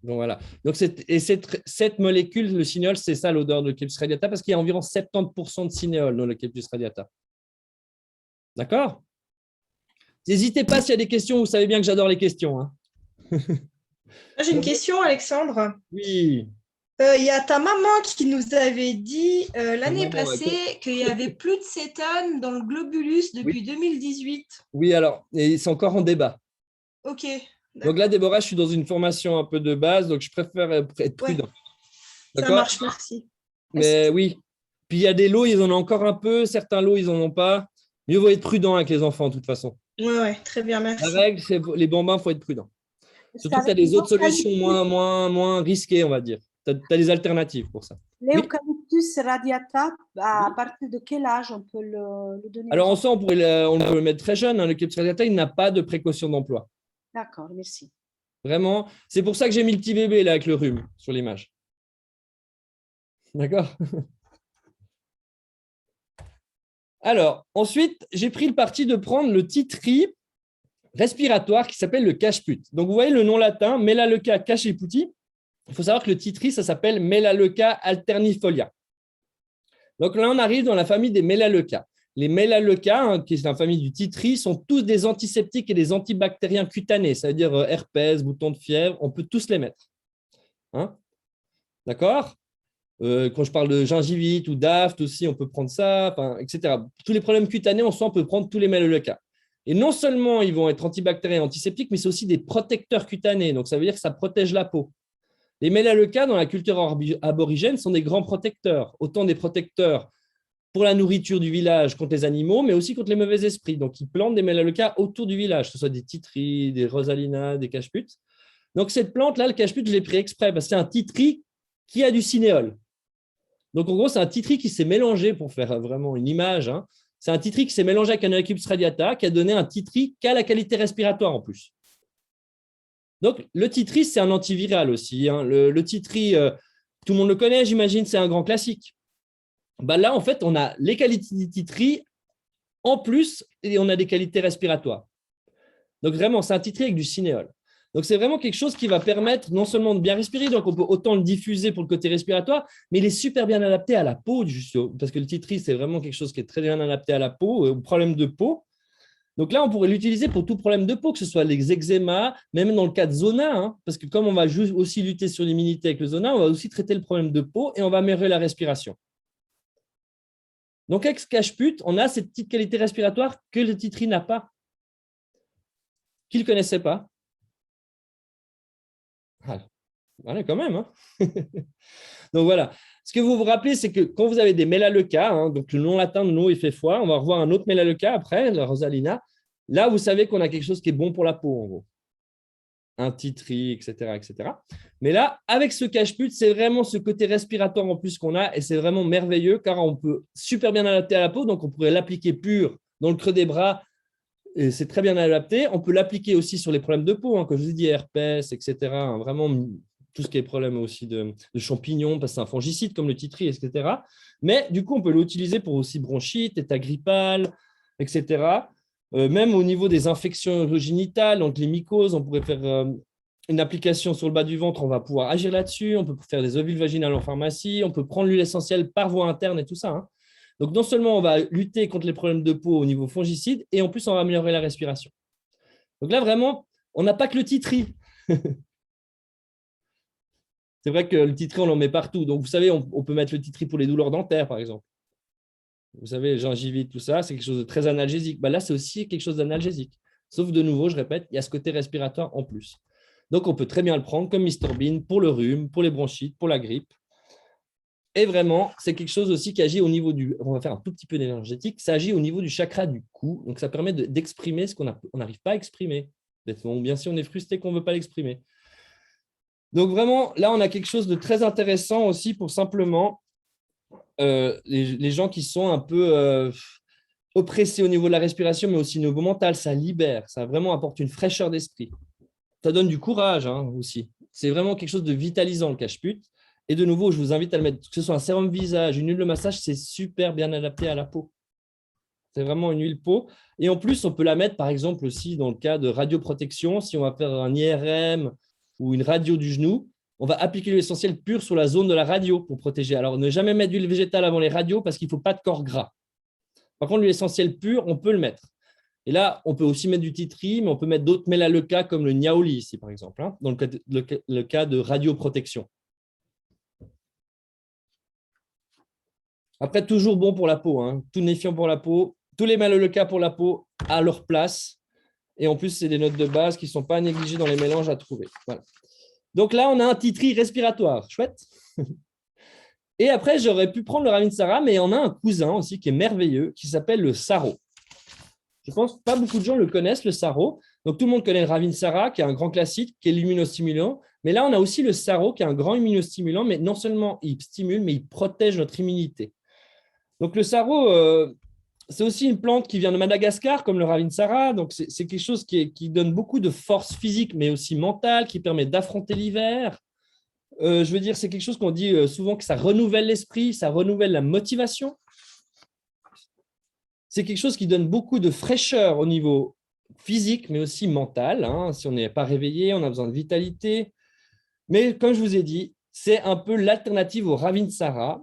Donc voilà. Donc, cette molécule, le cinéol, c'est ça l'odeur de l'Eucalyptus radiata, parce qu'il y a environ 70% de cinéol dans l'Eucalyptus radiata. D'accord? N'hésitez pas s'il y a des questions, vous savez bien que j'adore les questions. Hein.
J'ai une question, Alexandre.
Oui.
Il y a ta maman qui nous avait dit l'année passée qu'il n'y avait plus de cétone dans le globulus depuis 2018.
Oui, alors, et c'est encore en débat.
Ok.
Donc là, Déborah, je suis dans une formation un peu de base, donc je préfère être prudent.
Ça marche, merci.
Mais oui. Puis il y a des lots, ils en ont encore un peu, certains lots, ils n'en ont pas. Mieux vaut être prudent avec les enfants, de toute façon.
Oui, très bien, merci.
La règle, c'est les bambins, il faut être prudent. Surtout que tu as des autres solutions moins risquées, on va dire. Tu as des alternatives pour ça.
L'Eucalyptus radiata, à partir de quel âge on peut le donner?
Alors, en soi, on peut le mettre très jeune. Hein. L'Eucalyptus radiata, il n'a pas de précaution d'emploi.
D'accord, merci.
Vraiment, c'est pour ça que j'ai mis le petit bébé là avec le rhume sur l'image. D'accord? Alors, ensuite, j'ai pris le parti de prendre le tea tree respiratoire qui s'appelle le cacheput. Donc, vous voyez le nom latin, Melaleuca cacheputi. il faut savoir que le titri, ça s'appelle Melaleuca alternifolia. Donc là, on arrive dans la famille des Melaleuca. Les Melaleuca, hein, qui est la famille du titri, sont tous des antiseptiques et des antibactériens cutanés, c'est-à-dire herpès, boutons de fièvre, on peut tous les mettre. Hein? D'accord? Quand je parle de gingivite ou d'aphte aussi, on peut prendre ça, etc. Tous les problèmes cutanés, on peut prendre tous les Melaleuca. Et non seulement ils vont être antibactériens et antiseptiques, mais c'est aussi des protecteurs cutanés. Donc, ça veut dire que ça protège la peau. Les Melaleuca, dans la culture aborigène, sont des grands protecteurs. Autant des protecteurs pour la nourriture du village contre les animaux, mais aussi contre les mauvais esprits. Donc, ils plantent des Melaleuca autour du village, que ce soit des titris, des rosalinas, des cacheputes. Donc, cette plante-là, le cachepute, je l'ai pris exprès parce que c'est un titri qui a du cinéole. Donc, en gros, c'est un titri qui s'est mélangé, pour faire vraiment une image, hein. C'est un titri qui s'est mélangé avec un Eucalyptus radiata, qui a donné un titri qui a la qualité respiratoire en plus. Donc, le titri, c'est un antiviral aussi, hein. Le titri, tout le monde le connaît, j'imagine, c'est un grand classique. Ben là, en fait, on a les qualités du titri en plus et on a des qualités respiratoires. Donc, vraiment, c'est un titri avec du cinéole. Donc, c'est vraiment quelque chose qui va permettre non seulement de bien respirer, donc on peut autant le diffuser pour le côté respiratoire, mais il est super bien adapté à la peau, parce que le titri, c'est vraiment quelque chose qui est très bien adapté à la peau, aux problèmes de peau. Donc là, on pourrait l'utiliser pour tout problème de peau, que ce soit les eczémas, même dans le cas de zona, hein, parce que comme on va aussi lutter sur l'immunité avec le zona, on va aussi traiter le problème de peau et on va améliorer la respiration. Donc, avec ce cachepute, on a cette petite qualité respiratoire que le titri n'a pas. Qui ne le connaissait pas? Voilà, quand même. Hein. Donc, voilà. Ce que vous vous rappelez, c'est que quand vous avez des Melaleuca, hein, donc le nom latin de l'eau, il fait foi, on va revoir un autre Melaleuca après, la Rosalina. Là, vous savez qu'on a quelque chose qui est bon pour la peau, en gros. Un titri, etc., etc. Mais là, avec ce cachepute, c'est vraiment ce côté respiratoire en plus qu'on a et c'est vraiment merveilleux car on peut super bien adapter à la peau. Donc, on pourrait l'appliquer pur dans le creux des bras et c'est très bien adapté. On peut l'appliquer aussi sur les problèmes de peau, hein, comme je vous ai dit, herpès, etc. Hein, vraiment, tout ce qui est problème aussi de champignons, parce que c'est un fongicide comme le titri, etc. Mais du coup, on peut l'utiliser pour aussi bronchite, état grippal, etc. Même au niveau des infections urogénitales, donc les mycoses, on pourrait faire une application sur le bas du ventre, on va pouvoir agir là-dessus, on peut faire des ovules vaginales en pharmacie, on peut prendre l'huile essentielle par voie interne et tout ça. Hein. Donc, non seulement on va lutter contre les problèmes de peau au niveau fongicide, et en plus, on va améliorer la respiration. Donc là, vraiment, on n'a pas que le titri. C'est vrai que le titri, on en met partout. Donc, vous savez, on peut mettre le titri pour les douleurs dentaires, par exemple. Vous savez, les gingivites, tout ça, c'est quelque chose de très analgésique. Ben là, c'est aussi quelque chose d'analgésique. Sauf de nouveau, je répète, il y a ce côté respiratoire en plus. Donc, on peut très bien le prendre comme Mr Bean pour le rhume, pour les bronchites, pour la grippe. Et vraiment, c'est quelque chose aussi qui agit au niveau du… On va faire un tout petit peu d'énergétique. Ça agit au niveau du chakra du cou. Donc, ça permet d'exprimer ce qu'on n'arrive pas à exprimer. Ou bien si on est frustré qu'on ne veut pas l'exprimer. Donc, vraiment, là, on a quelque chose de très intéressant aussi pour simplement… les gens qui sont un peu oppressés au niveau de la respiration, mais aussi au niveau mental, ça libère, ça vraiment apporte une fraîcheur d'esprit. Ça donne du courage hein, aussi. C'est vraiment quelque chose de vitalisant, le cachepute. Et de nouveau, je vous invite à le mettre, que ce soit un sérum visage, une huile de massage, c'est super bien adapté à la peau. C'est vraiment une huile peau. Et en plus, on peut la mettre, par exemple, aussi dans le cas de radioprotection, si on va faire un IRM ou une radio du genou, on va appliquer l'huile essentielle pure sur la zone de la radio pour protéger. Alors, ne jamais mettre d'huile végétale avant les radios parce qu'il ne faut pas de corps gras. Par contre, l'huile essentielle pure, on peut le mettre. Et là, on peut aussi mettre du titri, mais on peut mettre d'autres Melaleuca comme le niaouli ici, par exemple, hein, dans le cas de radioprotection. Après, toujours bon pour la peau, hein, tout néfiant pour la peau, tous les Melaleuca pour la peau à leur place. Et en plus, c'est des notes de base qui ne sont pas négligées dans les mélanges à trouver. Voilà. Donc là, on a un titri respiratoire. Chouette. Et après, j'aurais pu prendre le Ravinsara, mais on a un cousin aussi qui est merveilleux, qui s'appelle le Saro. Je pense que pas beaucoup de gens le connaissent, le Saro. Donc, tout le monde connaît le Ravinsara, qui est un grand classique, qui est l'immunostimulant. Mais là, on a aussi le Saro, qui est un grand immunostimulant, mais non seulement il stimule, mais il protège notre immunité. Donc, le Saro, c'est aussi une plante qui vient de Madagascar, comme le Ravinsara. Donc, c'est quelque chose qui donne beaucoup de force physique, mais aussi mentale, qui permet d'affronter l'hiver. Je veux dire, c'est quelque chose qu'on dit souvent que ça renouvelle l'esprit, ça renouvelle la motivation. C'est quelque chose qui donne beaucoup de fraîcheur au niveau physique, mais aussi mental. Hein. Si on n'est pas réveillé, on a besoin de vitalité. Mais comme je vous ai dit, c'est un peu l'alternative au Ravinsara,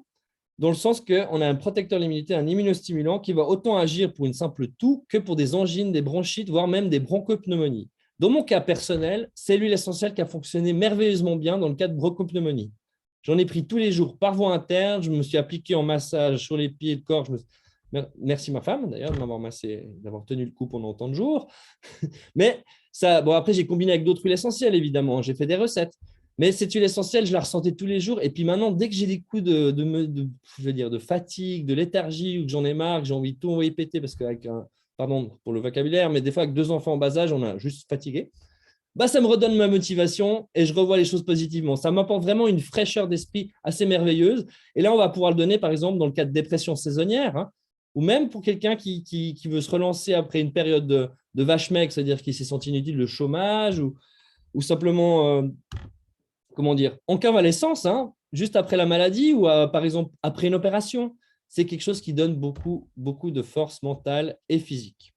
dans le sens qu'on a un protecteur de l'immunité, un immunostimulant qui va autant agir pour une simple toux que pour des angines, des bronchites, voire même des bronchopneumonies. Dans mon cas personnel, c'est l'huile essentielle qui a fonctionné merveilleusement bien dans le cas de bronchopneumonie. J'en ai pris tous les jours par voie interne, je me suis appliqué en massage sur les pieds et le corps. Merci ma femme d'ailleurs de m'avoir massé, d'avoir tenu le coup pendant autant de jours. Mais ça, bon, après, j'ai combiné avec d'autres huiles essentielles, évidemment. J'ai fait des recettes. Mais cette huile essentielle, je la ressentais tous les jours. Et puis maintenant, dès que j'ai des coups de fatigue, de léthargie, ou que j'en ai marre, que j'ai envie de tout envoyer péter, parce qu'avec pardon pour le vocabulaire, mais des fois, avec 2 enfants en bas âge, on a juste fatigué. Bah, ça me redonne ma motivation et je revois les choses positivement. Ça m'apporte vraiment une fraîcheur d'esprit assez merveilleuse. Et là, on va pouvoir le donner, par exemple, dans le cas de dépression saisonnière, hein, ou même pour quelqu'un qui veut se relancer après une période de vache maigre, c'est-à-dire qui s'est senti inutile, le chômage, ou simplement, comment dire, en convalescence, hein, juste après la maladie, ou par exemple après une opération. C'est quelque chose qui donne beaucoup, beaucoup de force mentale et physique.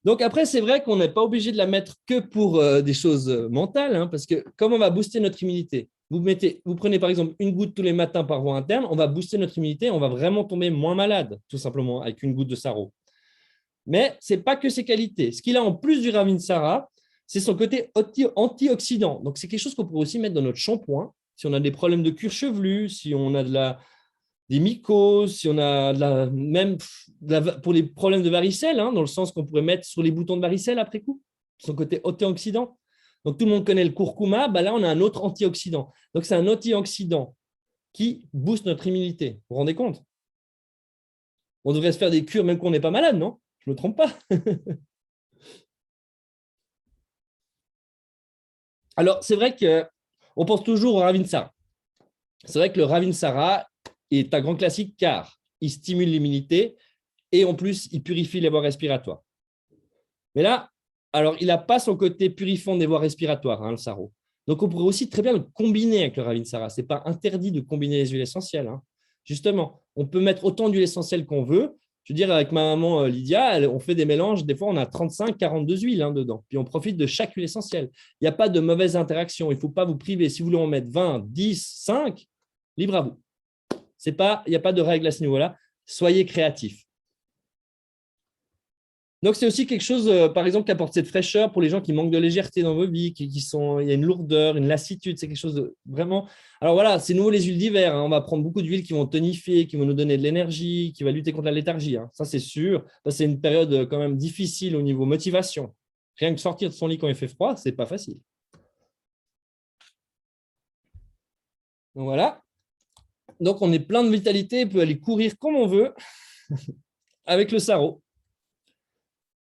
Donc après, c'est vrai qu'on n'est pas obligé de la mettre que pour des choses mentales, hein, parce que comme on va booster notre immunité, vous prenez par exemple une goutte tous les matins par voie interne, on va booster notre immunité, on va vraiment tomber moins malade, tout simplement, avec une goutte de sarro. Mais ce n'est pas que ses qualités. Ce qu'il a en plus du Ravinsara, c'est son côté antioxydant. Donc c'est quelque chose qu'on pourrait aussi mettre dans notre shampoing, si on a des problèmes de cuir chevelu, si on a des mycoses, si on a pour les problèmes de varicelle, hein, dans le sens qu'on pourrait mettre sur les boutons de varicelle après coup, son côté antioxydant. Donc, tout le monde connaît le curcuma, bah là, on a un autre antioxydant. Donc, c'est un antioxydant qui booste notre immunité. Vous vous rendez compte? On devrait se faire des cures même qu'on n'est pas malade, non? Je ne me trompe pas. Alors, c'est vrai qu'on pense toujours au Ravinsara. C'est vrai que le Ravinsara est un grand classique car il stimule l'immunité et en plus, il purifie les voies respiratoires. Mais là, alors, il n'a pas son côté purifiant des voies respiratoires, hein, le sarro. Donc, on pourrait aussi très bien le combiner avec le Ravinsara. Ce n'est pas interdit de combiner les huiles essentielles. Hein. Justement, on peut mettre autant d'huiles essentielles qu'on veut. Je veux dire, avec ma maman Lydia, on fait des mélanges. Des fois, on a 35, 42 huiles dedans. Puis, on profite de chaque huile essentielle. Il n'y a pas de mauvaise interaction. Il ne faut pas vous priver. Si vous voulez en mettre 20, 10, 5, libre à vous. Il n'y a pas de règle à ce niveau-là. Soyez créatifs. Donc, c'est aussi quelque chose, par exemple, qui apporte cette fraîcheur pour les gens qui manquent de légèreté dans vos vies, il y a une lourdeur, une lassitude. C'est quelque chose de vraiment… Alors voilà, c'est nouveau les huiles d'hiver. Hein. On va prendre beaucoup d'huiles qui vont tonifier, qui vont nous donner de l'énergie, qui va lutter contre la léthargie. Hein. Ça, c'est sûr. C'est une période quand même difficile au niveau motivation. Rien que sortir de son lit quand il fait froid, ce n'est pas facile. Donc voilà. Donc, on est plein de vitalité, on peut aller courir comme on veut avec le sarro.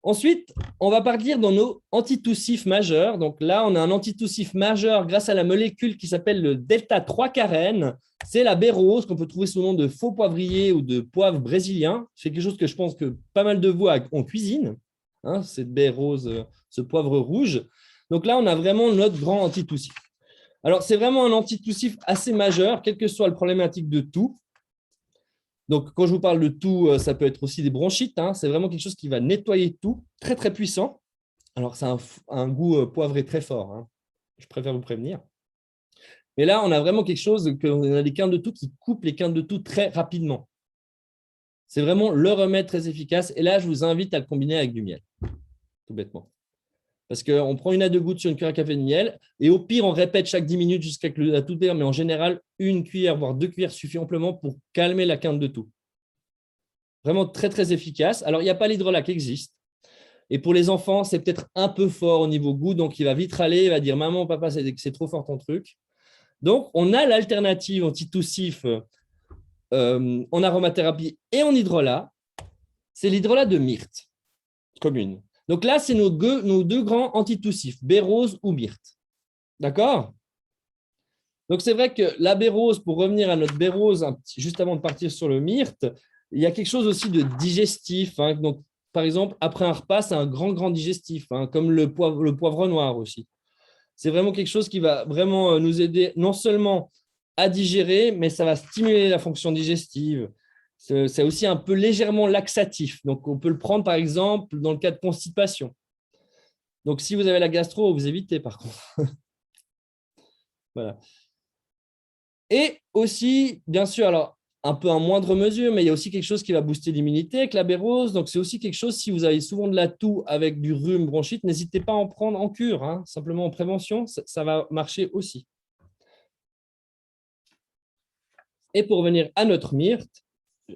Ensuite, on va partir dans nos antitoussifs majeurs. Donc là, on a un antitoussif majeur grâce à la molécule qui s'appelle le delta-3-carène. C'est la bérose qu'on peut trouver sous le nom de faux poivrier ou de poivre brésilien. C'est quelque chose que je pense que pas mal de vous en cuisine, hein, cette bérose, ce poivre rouge. Donc là, on a vraiment notre grand antitoussif. Alors, c'est vraiment un antitoussif assez majeur, quelle que soit la problématique de toux. Donc, quand je vous parle de toux, ça peut être aussi des bronchites. Hein. C'est vraiment quelque chose qui va nettoyer tout, très, très puissant. Alors, ça a un goût poivré très fort. Hein. Je préfère vous prévenir. Mais là, on a vraiment quelque chose, on a des quintes de toux qui coupent les quintes de toux très rapidement. C'est vraiment le remède très efficace. Et là, je vous invite à le combiner avec du miel, tout bêtement. Parce qu'on prend 1 à 2 gouttes sur une cuillère à café de miel. Et au pire, on répète chaque 10 minutes jusqu'à la toute terre. Mais en général, 1 cuillère, voire 2 cuillères suffit amplement pour calmer la quinte de toux. Vraiment très, très efficace. Alors, il n'y a pas l'hydrolat qui existe. Et pour les enfants, c'est peut-être un peu fort au niveau goût. Donc, il va vite râler. Il va dire « Maman, papa, c'est trop fort ton truc. » Donc, on a l'alternative antitoussif en aromathérapie et en hydrolat. C'est l'hydrolat de myrte commune. Donc là, c'est nos deux grands antitoussifs, bérose ou myrte. D'accord? Donc, c'est vrai que la bérose, pour revenir à notre bérose, juste avant de partir sur le myrte, il y a quelque chose aussi de digestif. Hein. Donc, par exemple, après un repas, c'est un grand digestif, hein, comme le poivre noir aussi. C'est vraiment quelque chose qui va vraiment nous aider non seulement à digérer, mais ça va stimuler la fonction digestive. C'est aussi un peu légèrement laxatif. Donc, on peut le prendre, par exemple, dans le cas de constipation. Donc, si vous avez la gastro, vous évitez, par contre. Voilà. Et aussi, bien sûr, alors un peu en moindre mesure, mais il y a aussi quelque chose qui va booster l'immunité avec la bérose. Donc, c'est aussi quelque chose, si vous avez souvent de la toux avec du rhume, bronchite, n'hésitez pas à en prendre en cure, hein, simplement en prévention, ça va marcher aussi. Et pour revenir à notre myrte,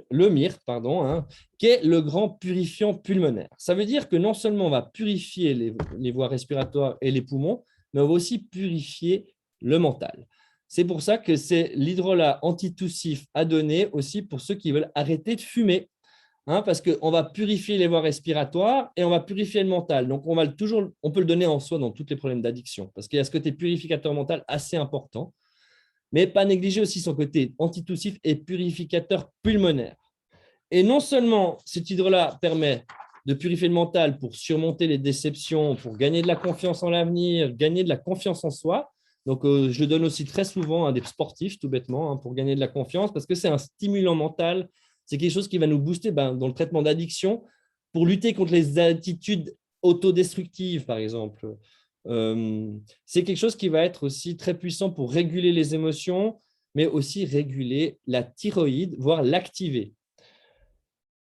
le myrte, pardon, hein, qui est le grand purifiant pulmonaire. Ça veut dire que non seulement on va purifier les voies respiratoires et les poumons, mais on va aussi purifier le mental. C'est pour ça que c'est l'hydrolat antitoussif à donner aussi pour ceux qui veulent arrêter de fumer, hein, parce qu'on va purifier les voies respiratoires et on va purifier le mental. Donc, on peut le donner en soi dans tous les problèmes d'addiction, parce qu'il y a ce côté purificateur mental assez important, mais pas négliger aussi son côté antitoussif et purificateur pulmonaire. Et non seulement cet hydrolat permet de purifier le mental pour surmonter les déceptions, pour gagner de la confiance en l'avenir, gagner de la confiance en soi. Donc, je le donne aussi très souvent à des sportifs, tout bêtement, hein, pour gagner de la confiance, parce que c'est un stimulant mental. C'est quelque chose qui va nous booster dans le traitement d'addiction pour lutter contre les attitudes autodestructives, par exemple. C'est quelque chose qui va être aussi très puissant pour réguler les émotions, mais aussi réguler la thyroïde, voire l'activer.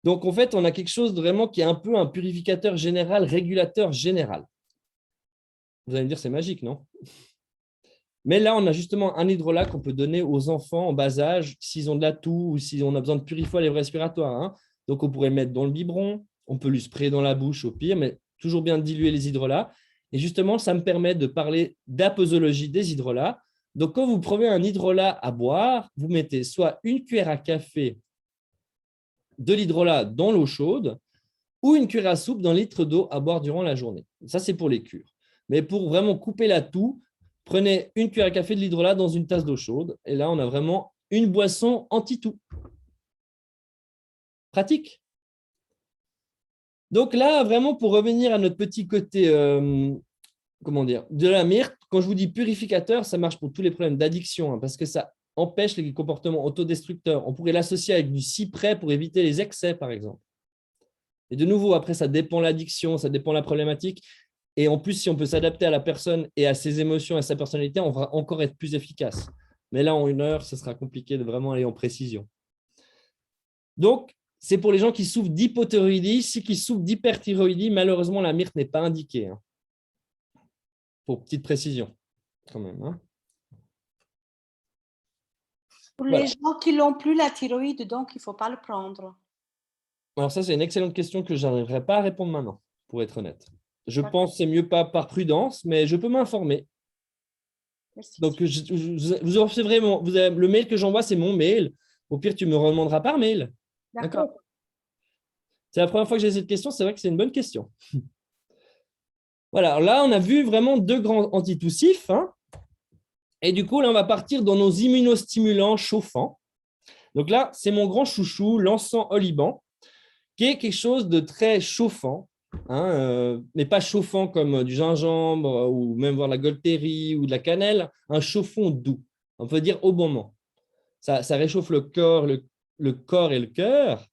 Donc, en fait, on a quelque chose vraiment qui est un peu un purificateur général, régulateur général. Vous allez me dire, c'est magique, non? Mais là, on a justement un hydrolat qu'on peut donner aux enfants en bas âge s'ils ont de la toux ou si on a besoin de purifier les voies respiratoires, hein. Donc, on pourrait le mettre dans le biberon, on peut lui sprayer dans la bouche au pire, mais toujours bien diluer les hydrolats. Et justement, ça me permet de parler d'aposologie des hydrolats. Donc, quand vous prenez un hydrolat à boire, vous mettez soit une cuillère à café de l'hydrolat dans l'eau chaude ou une cuillère à soupe dans un litre d'eau à boire durant la journée. Ça, c'est pour les cures. Mais pour vraiment couper la toux, prenez une cuillère à café de l'hydrolat dans une tasse d'eau chaude. Et là, on a vraiment une boisson anti-toux. Pratique. Donc là, vraiment, pour revenir à notre petit côté de la myrte, quand je vous dis purificateur, ça marche pour tous les problèmes d'addiction, hein, parce que ça empêche les comportements autodestructeurs. On pourrait l'associer avec du cyprès pour éviter les excès, par exemple. Et de nouveau, après, ça dépend l'addiction, ça dépend la problématique. Et en plus, si on peut s'adapter à la personne et à ses émotions et à sa personnalité, on va encore être plus efficace. Mais là, en 1 heure, ce sera compliqué de vraiment aller en précision. Donc, c'est pour les gens qui souffrent d'hypothyroïdie. Ceux qui souffrent d'hyperthyroïdie, malheureusement, la myrte n'est pas indiquée, hein. Pour petite précision, quand même, hein.
Pour les gens qui n'ont plus la thyroïde, donc il ne faut pas le prendre.
Alors ça, c'est une excellente question que je n'arriverai pas à répondre maintenant, pour être honnête. Je pense que c'est mieux pas par prudence, mais je peux m'informer.
Merci.
Donc, vous recevrez le mail que j'envoie, c'est mon mail. Au pire, tu me redemanderas par mail.
D'accord.
C'est la première fois que j'ai cette question, c'est vrai que c'est une bonne question. Voilà, alors là, on a vu vraiment 2 grands antitoussifs, hein. Et du coup, là, on va partir dans nos immunostimulants chauffants. Donc là, c'est mon grand chouchou, l'encens oliban, qui est quelque chose de très chauffant, hein, mais pas chauffant comme du gingembre ou même voir la golterie ou de la cannelle, un chauffant doux, on peut dire au bon moment. Ça réchauffe le corps et le cœur.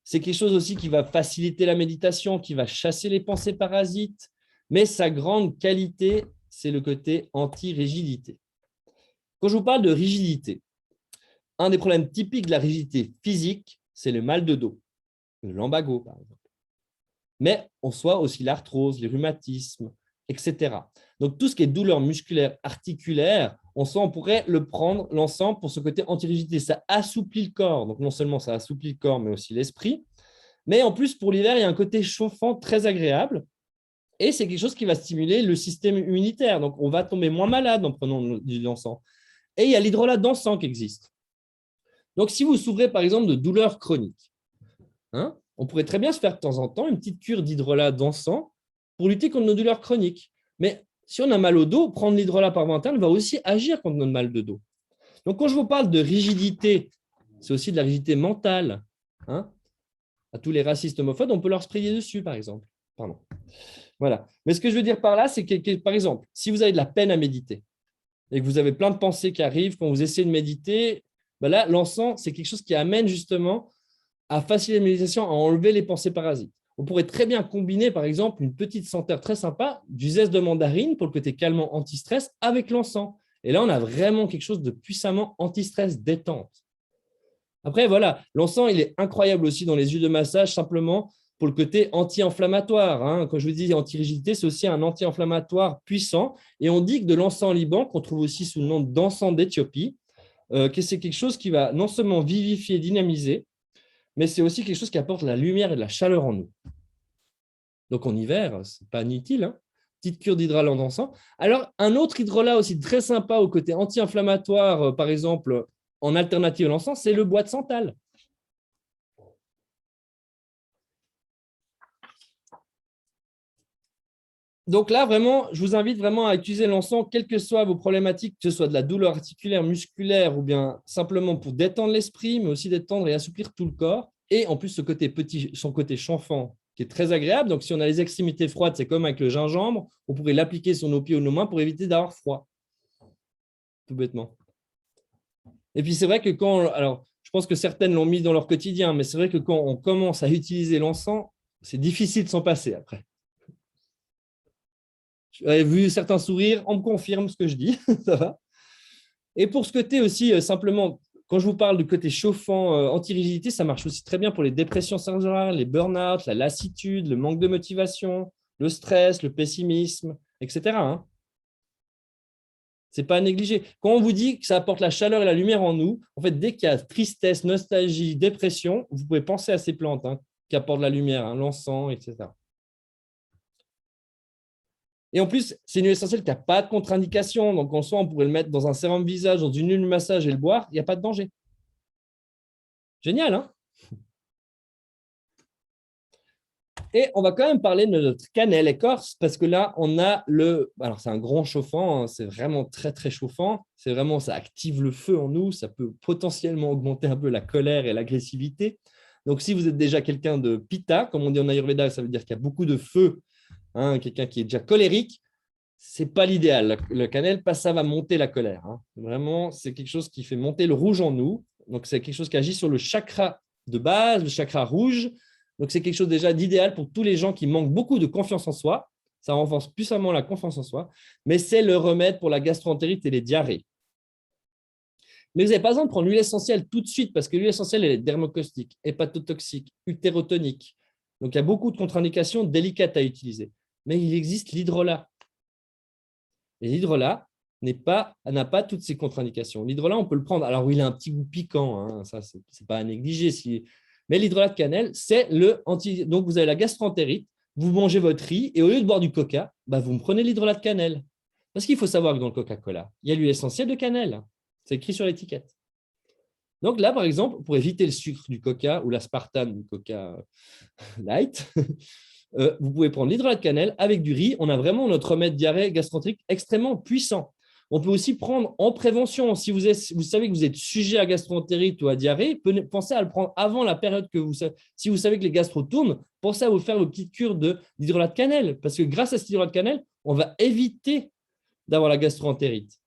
C'est quelque chose aussi qui va faciliter la méditation, qui va chasser les pensées parasites, mais sa grande qualité, c'est le côté anti-rigidité. Quand je vous parle de rigidité, un des problèmes typiques de la rigidité physique, c'est le mal de dos, le lumbago par exemple. Mais on soit aussi l'arthrose, les rhumatismes, etc. Donc, tout ce qui est douleur musculaire, articulaire, on pourrait le prendre, l'ensemble, pour ce côté anti-rigidité. Ça assouplit le corps. Donc, non seulement ça assouplit le corps, mais aussi l'esprit. Mais en plus, pour l'hiver, il y a un côté chauffant très agréable. Et c'est quelque chose qui va stimuler le système immunitaire. Donc, on va tomber moins malade en prenant de l'encens. Et il y a l'hydrolat d'encens qui existe. Donc, si vous souffrez, par exemple, de douleurs chroniques, hein, on pourrait très bien se faire de temps en temps une petite cure d'hydrolat d'encens pour lutter contre nos douleurs chroniques. Mais si on a mal au dos, prendre l'hydrolat parental va aussi agir contre notre mal de dos. Donc, quand je vous parle de rigidité, c'est aussi de la rigidité mentale, hein. À tous les racistes homophobes, on peut leur sprayer dessus, par exemple. Pardon. Voilà. Mais ce que je veux dire par là, c'est que, par exemple, si vous avez de la peine à méditer et que vous avez plein de pensées qui arrivent quand vous essayez de méditer, ben là, l'encens, c'est quelque chose qui amène justement à faciliter la méditation, à enlever les pensées parasites. On pourrait très bien combiner, par exemple, une petite senteur très sympa du zeste de mandarine pour le côté calmant anti-stress avec l'encens. Et là, on a vraiment quelque chose de puissamment anti-stress, détente. Après, voilà, l'encens, il est incroyable aussi dans les huiles de massage, simplement pour le côté anti-inflammatoire. Hein. Quand je vous dis anti-rigidité, c'est aussi un anti-inflammatoire puissant. Et on dit que de l'encens liban, qu'on trouve aussi sous le nom d'encens d'Éthiopie, que c'est quelque chose qui va non seulement vivifier, dynamiser, mais c'est aussi quelque chose qui apporte la lumière et de la chaleur en nous. Donc en hiver, ce n'est pas inutile, hein. Petite cure d'hydrolat en encens. Alors, un autre hydrolat aussi très sympa au côté anti-inflammatoire, par exemple, en alternative à l'encens, c'est le bois de santal. Donc là, vraiment, je vous invite vraiment à utiliser l'encens, quelles que soient vos problématiques, que ce soit de la douleur articulaire, musculaire, ou bien simplement pour détendre l'esprit, mais aussi détendre et assouplir tout le corps. Et en plus, ce côté petit, son côté chanfant, qui est très agréable. Donc, si on a les extrémités froides, c'est comme avec le gingembre, on pourrait l'appliquer sur nos pieds ou nos mains pour éviter d'avoir froid. Tout bêtement. Et puis, c'est vrai que alors, je pense que certaines l'ont mis dans leur quotidien, mais c'est vrai que quand on commence à utiliser l'encens, c'est difficile de s'en passer après. J'avais vu certains sourires, on me confirme ce que je dis, ça va. Et pour ce côté aussi, simplement, quand je vous parle du côté chauffant, anti-rigidité, ça marche aussi très bien pour les dépressions cérébrales, les burn-out, la lassitude, le manque de motivation, le stress, le pessimisme, etc. Hein. Ce n'est pas à négliger. Quand on vous dit que ça apporte la chaleur et la lumière en nous, en fait, dès qu'il y a tristesse, nostalgie, dépression, vous pouvez penser à ces plantes qui apportent la lumière, l'encens, etc. Et en plus, c'est une huile essentielle qui n'a pas de contre-indication. Donc, en soi, on pourrait le mettre dans un sérum visage, dans une huile de massage et le boire. Il n'y a pas de danger. Génial, hein? Et on va quand même parler de notre cannelle écorce parce que là, on a le… Alors, c'est un grand chauffant. Hein, c'est vraiment très, très chauffant. C'est vraiment, ça active le feu en nous. Ça peut potentiellement augmenter un peu la colère et l'agressivité. Donc, si vous êtes déjà quelqu'un de pitta, comme on dit en Ayurveda, ça veut dire qu'il y a beaucoup de feu. Hein, quelqu'un qui est déjà colérique, ce n'est pas l'idéal. La cannelle, ça va monter la colère. Hein. Vraiment, c'est quelque chose qui fait monter le rouge en nous. Donc, c'est quelque chose qui agit sur le chakra de base, le chakra rouge. Donc, c'est quelque chose déjà d'idéal pour tous les gens qui manquent beaucoup de confiance en soi. Ça renforce puissamment la confiance en soi. Mais c'est le remède pour la gastro-entérite et les diarrhées. Mais vous n'avez pas besoin de prendre l'huile essentielle tout de suite parce que l'huile essentielle, elle est dermocaustique, hépatotoxique, utérotonique. Donc, il y a beaucoup de contre-indications délicates à utiliser. Mais il existe l'hydrolat. Et l'hydrolat n'a pas toutes ces contre-indications. L'hydrolat, on peut le prendre. Alors, il a un petit goût piquant, hein, ça, ce n'est pas à négliger. Mais l'hydrolat de cannelle, c'est le anti. Donc, vous avez la gastro-entérite, vous mangez votre riz et au lieu de boire du coca, vous me prenez l'hydrolat de cannelle. Parce qu'il faut savoir que dans le Coca-Cola, il y a l'huile essentielle de cannelle. C'est écrit sur l'étiquette. Donc là, par exemple, pour éviter le sucre du coca ou l'aspartame du coca light, vous pouvez prendre l'hydrolat de cannelle avec du riz. On a vraiment notre remède diarrhée gastro-entérite extrêmement puissant. On peut aussi prendre en prévention. Si vous savez que vous êtes sujet à gastro-entérite ou à diarrhée, pensez à le prendre avant la période que vous savez. Si vous savez que les gastro tournent, pensez à vous faire vos petites cures d'hydrolat de cannelle. Parce que grâce à cet hydrolat de cannelle, on va éviter d'avoir la gastro-entérite.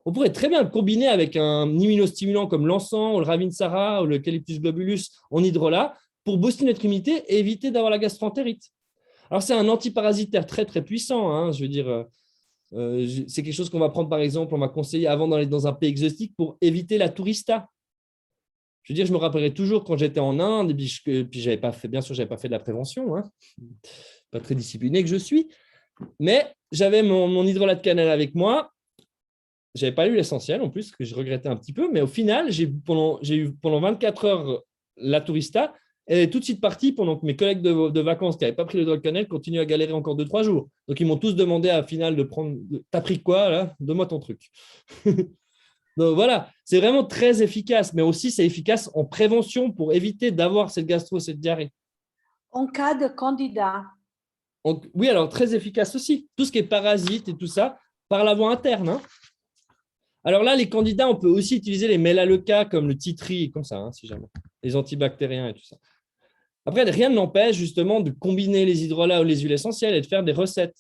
On pourrait très bien le combiner avec un immunostimulant comme l'encens, le ravinsara ou le eucalyptus globulus en hydrolat pour booster notre immunité et éviter d'avoir la gastro-entérite. Alors, c'est un antiparasitaire très, très puissant. Hein, je veux dire, c'est quelque chose qu'on va prendre, par exemple, on m'a conseillé avant d'aller dans un pays exotique pour éviter la tourista. Je veux dire, je me rappellerai toujours quand j'étais en Inde, et puis j'avais pas fait, bien sûr, je n'avais pas fait de la prévention, hein, pas très discipliné que je suis, mais j'avais mon hydrolat de cannelle avec moi. Je n'avais pas eu l'essentiel en plus, que je regrettais un petit peu, mais au final, j'ai eu pendant 24 heures la tourista. Elle est tout de suite partie pendant que mes collègues de vacances qui n'avaient pas pris le hydrolat de cannelle continuent à galérer encore 2-3 jours. Donc, ils m'ont tous demandé à la finale de prendre « T'as pris quoi là? Donne-moi ton truc. » Donc, voilà, c'est vraiment très efficace, mais aussi c'est efficace en prévention pour éviter d'avoir cette gastro, cette diarrhée.
En cas de candidat.
Oui, alors très efficace aussi. Tout ce qui est parasites et tout ça, par la voie interne. Hein. Alors là, les candidats, on peut aussi utiliser les Melaleuca comme le tea tree, comme ça, hein, si jamais, les antibactériens et tout ça. Après, rien ne n'empêche justement de combiner les hydrolats ou les huiles essentielles et de faire des recettes.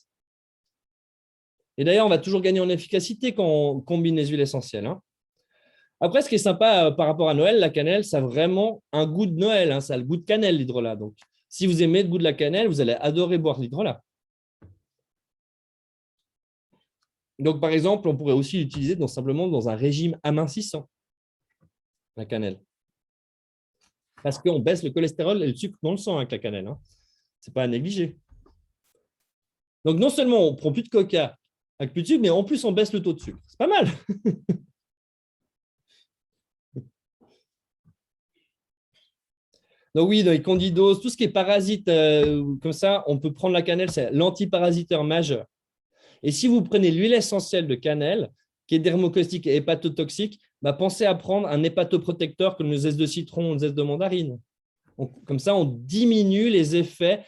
Et d'ailleurs, on va toujours gagner en efficacité quand on combine les huiles essentielles. Hein. Après, ce qui est sympa par rapport à Noël, la cannelle, ça a vraiment un goût de Noël. Hein, ça a le goût de cannelle, l'hydrolat. Donc, si vous aimez le goût de la cannelle, vous allez adorer boire l'hydrolat. Donc, par exemple, on pourrait aussi l'utiliser simplement dans un régime amincissant, la cannelle. Parce qu'on baisse le cholestérol et le sucre dans le sang avec la cannelle. Hein. Ce n'est pas à négliger. Donc, non seulement on ne prend plus de coca avec plus de sucre, mais en plus, on baisse le taux de sucre. C'est pas mal. Donc oui, dans les candidoses, tout ce qui est parasite comme ça, on peut prendre la cannelle, c'est l'antiparasiteur majeur. Et si vous prenez l'huile essentielle de cannelle, qui est dermocaustique et hépatotoxique, pensez à prendre un hépatoprotecteur comme le zeste de citron ou le zeste de mandarine. Comme ça, on diminue les effets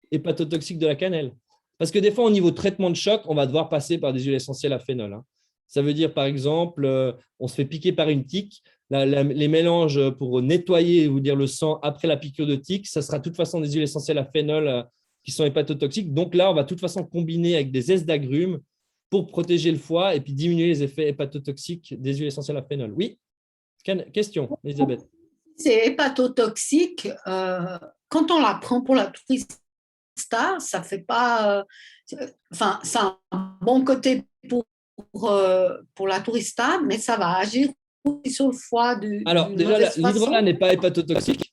hépatotoxiques de la cannelle. Parce que des fois, au niveau de traitement de choc, on va devoir passer par des huiles essentielles à phénol. Hein. Ça veut dire, par exemple, on se fait piquer par une tique. Les mélanges pour nettoyer le sang après la piqûre de tique, ça sera de toute façon des huiles essentielles à phénol qui sont hépatotoxiques. Donc là, on va de toute façon combiner avec des zestes d'agrumes pour protéger le foie et puis diminuer les effets hépatotoxiques des huiles essentielles à phénol. Oui, question, Elisabeth.
C'est hépatotoxique. Quand on la prend pour la tourista, ça fait pas. Enfin, ça a un bon côté pour la tourista, mais ça va agir sur le foie
Alors, déjà, l'hydrolat n'est pas hépatotoxique.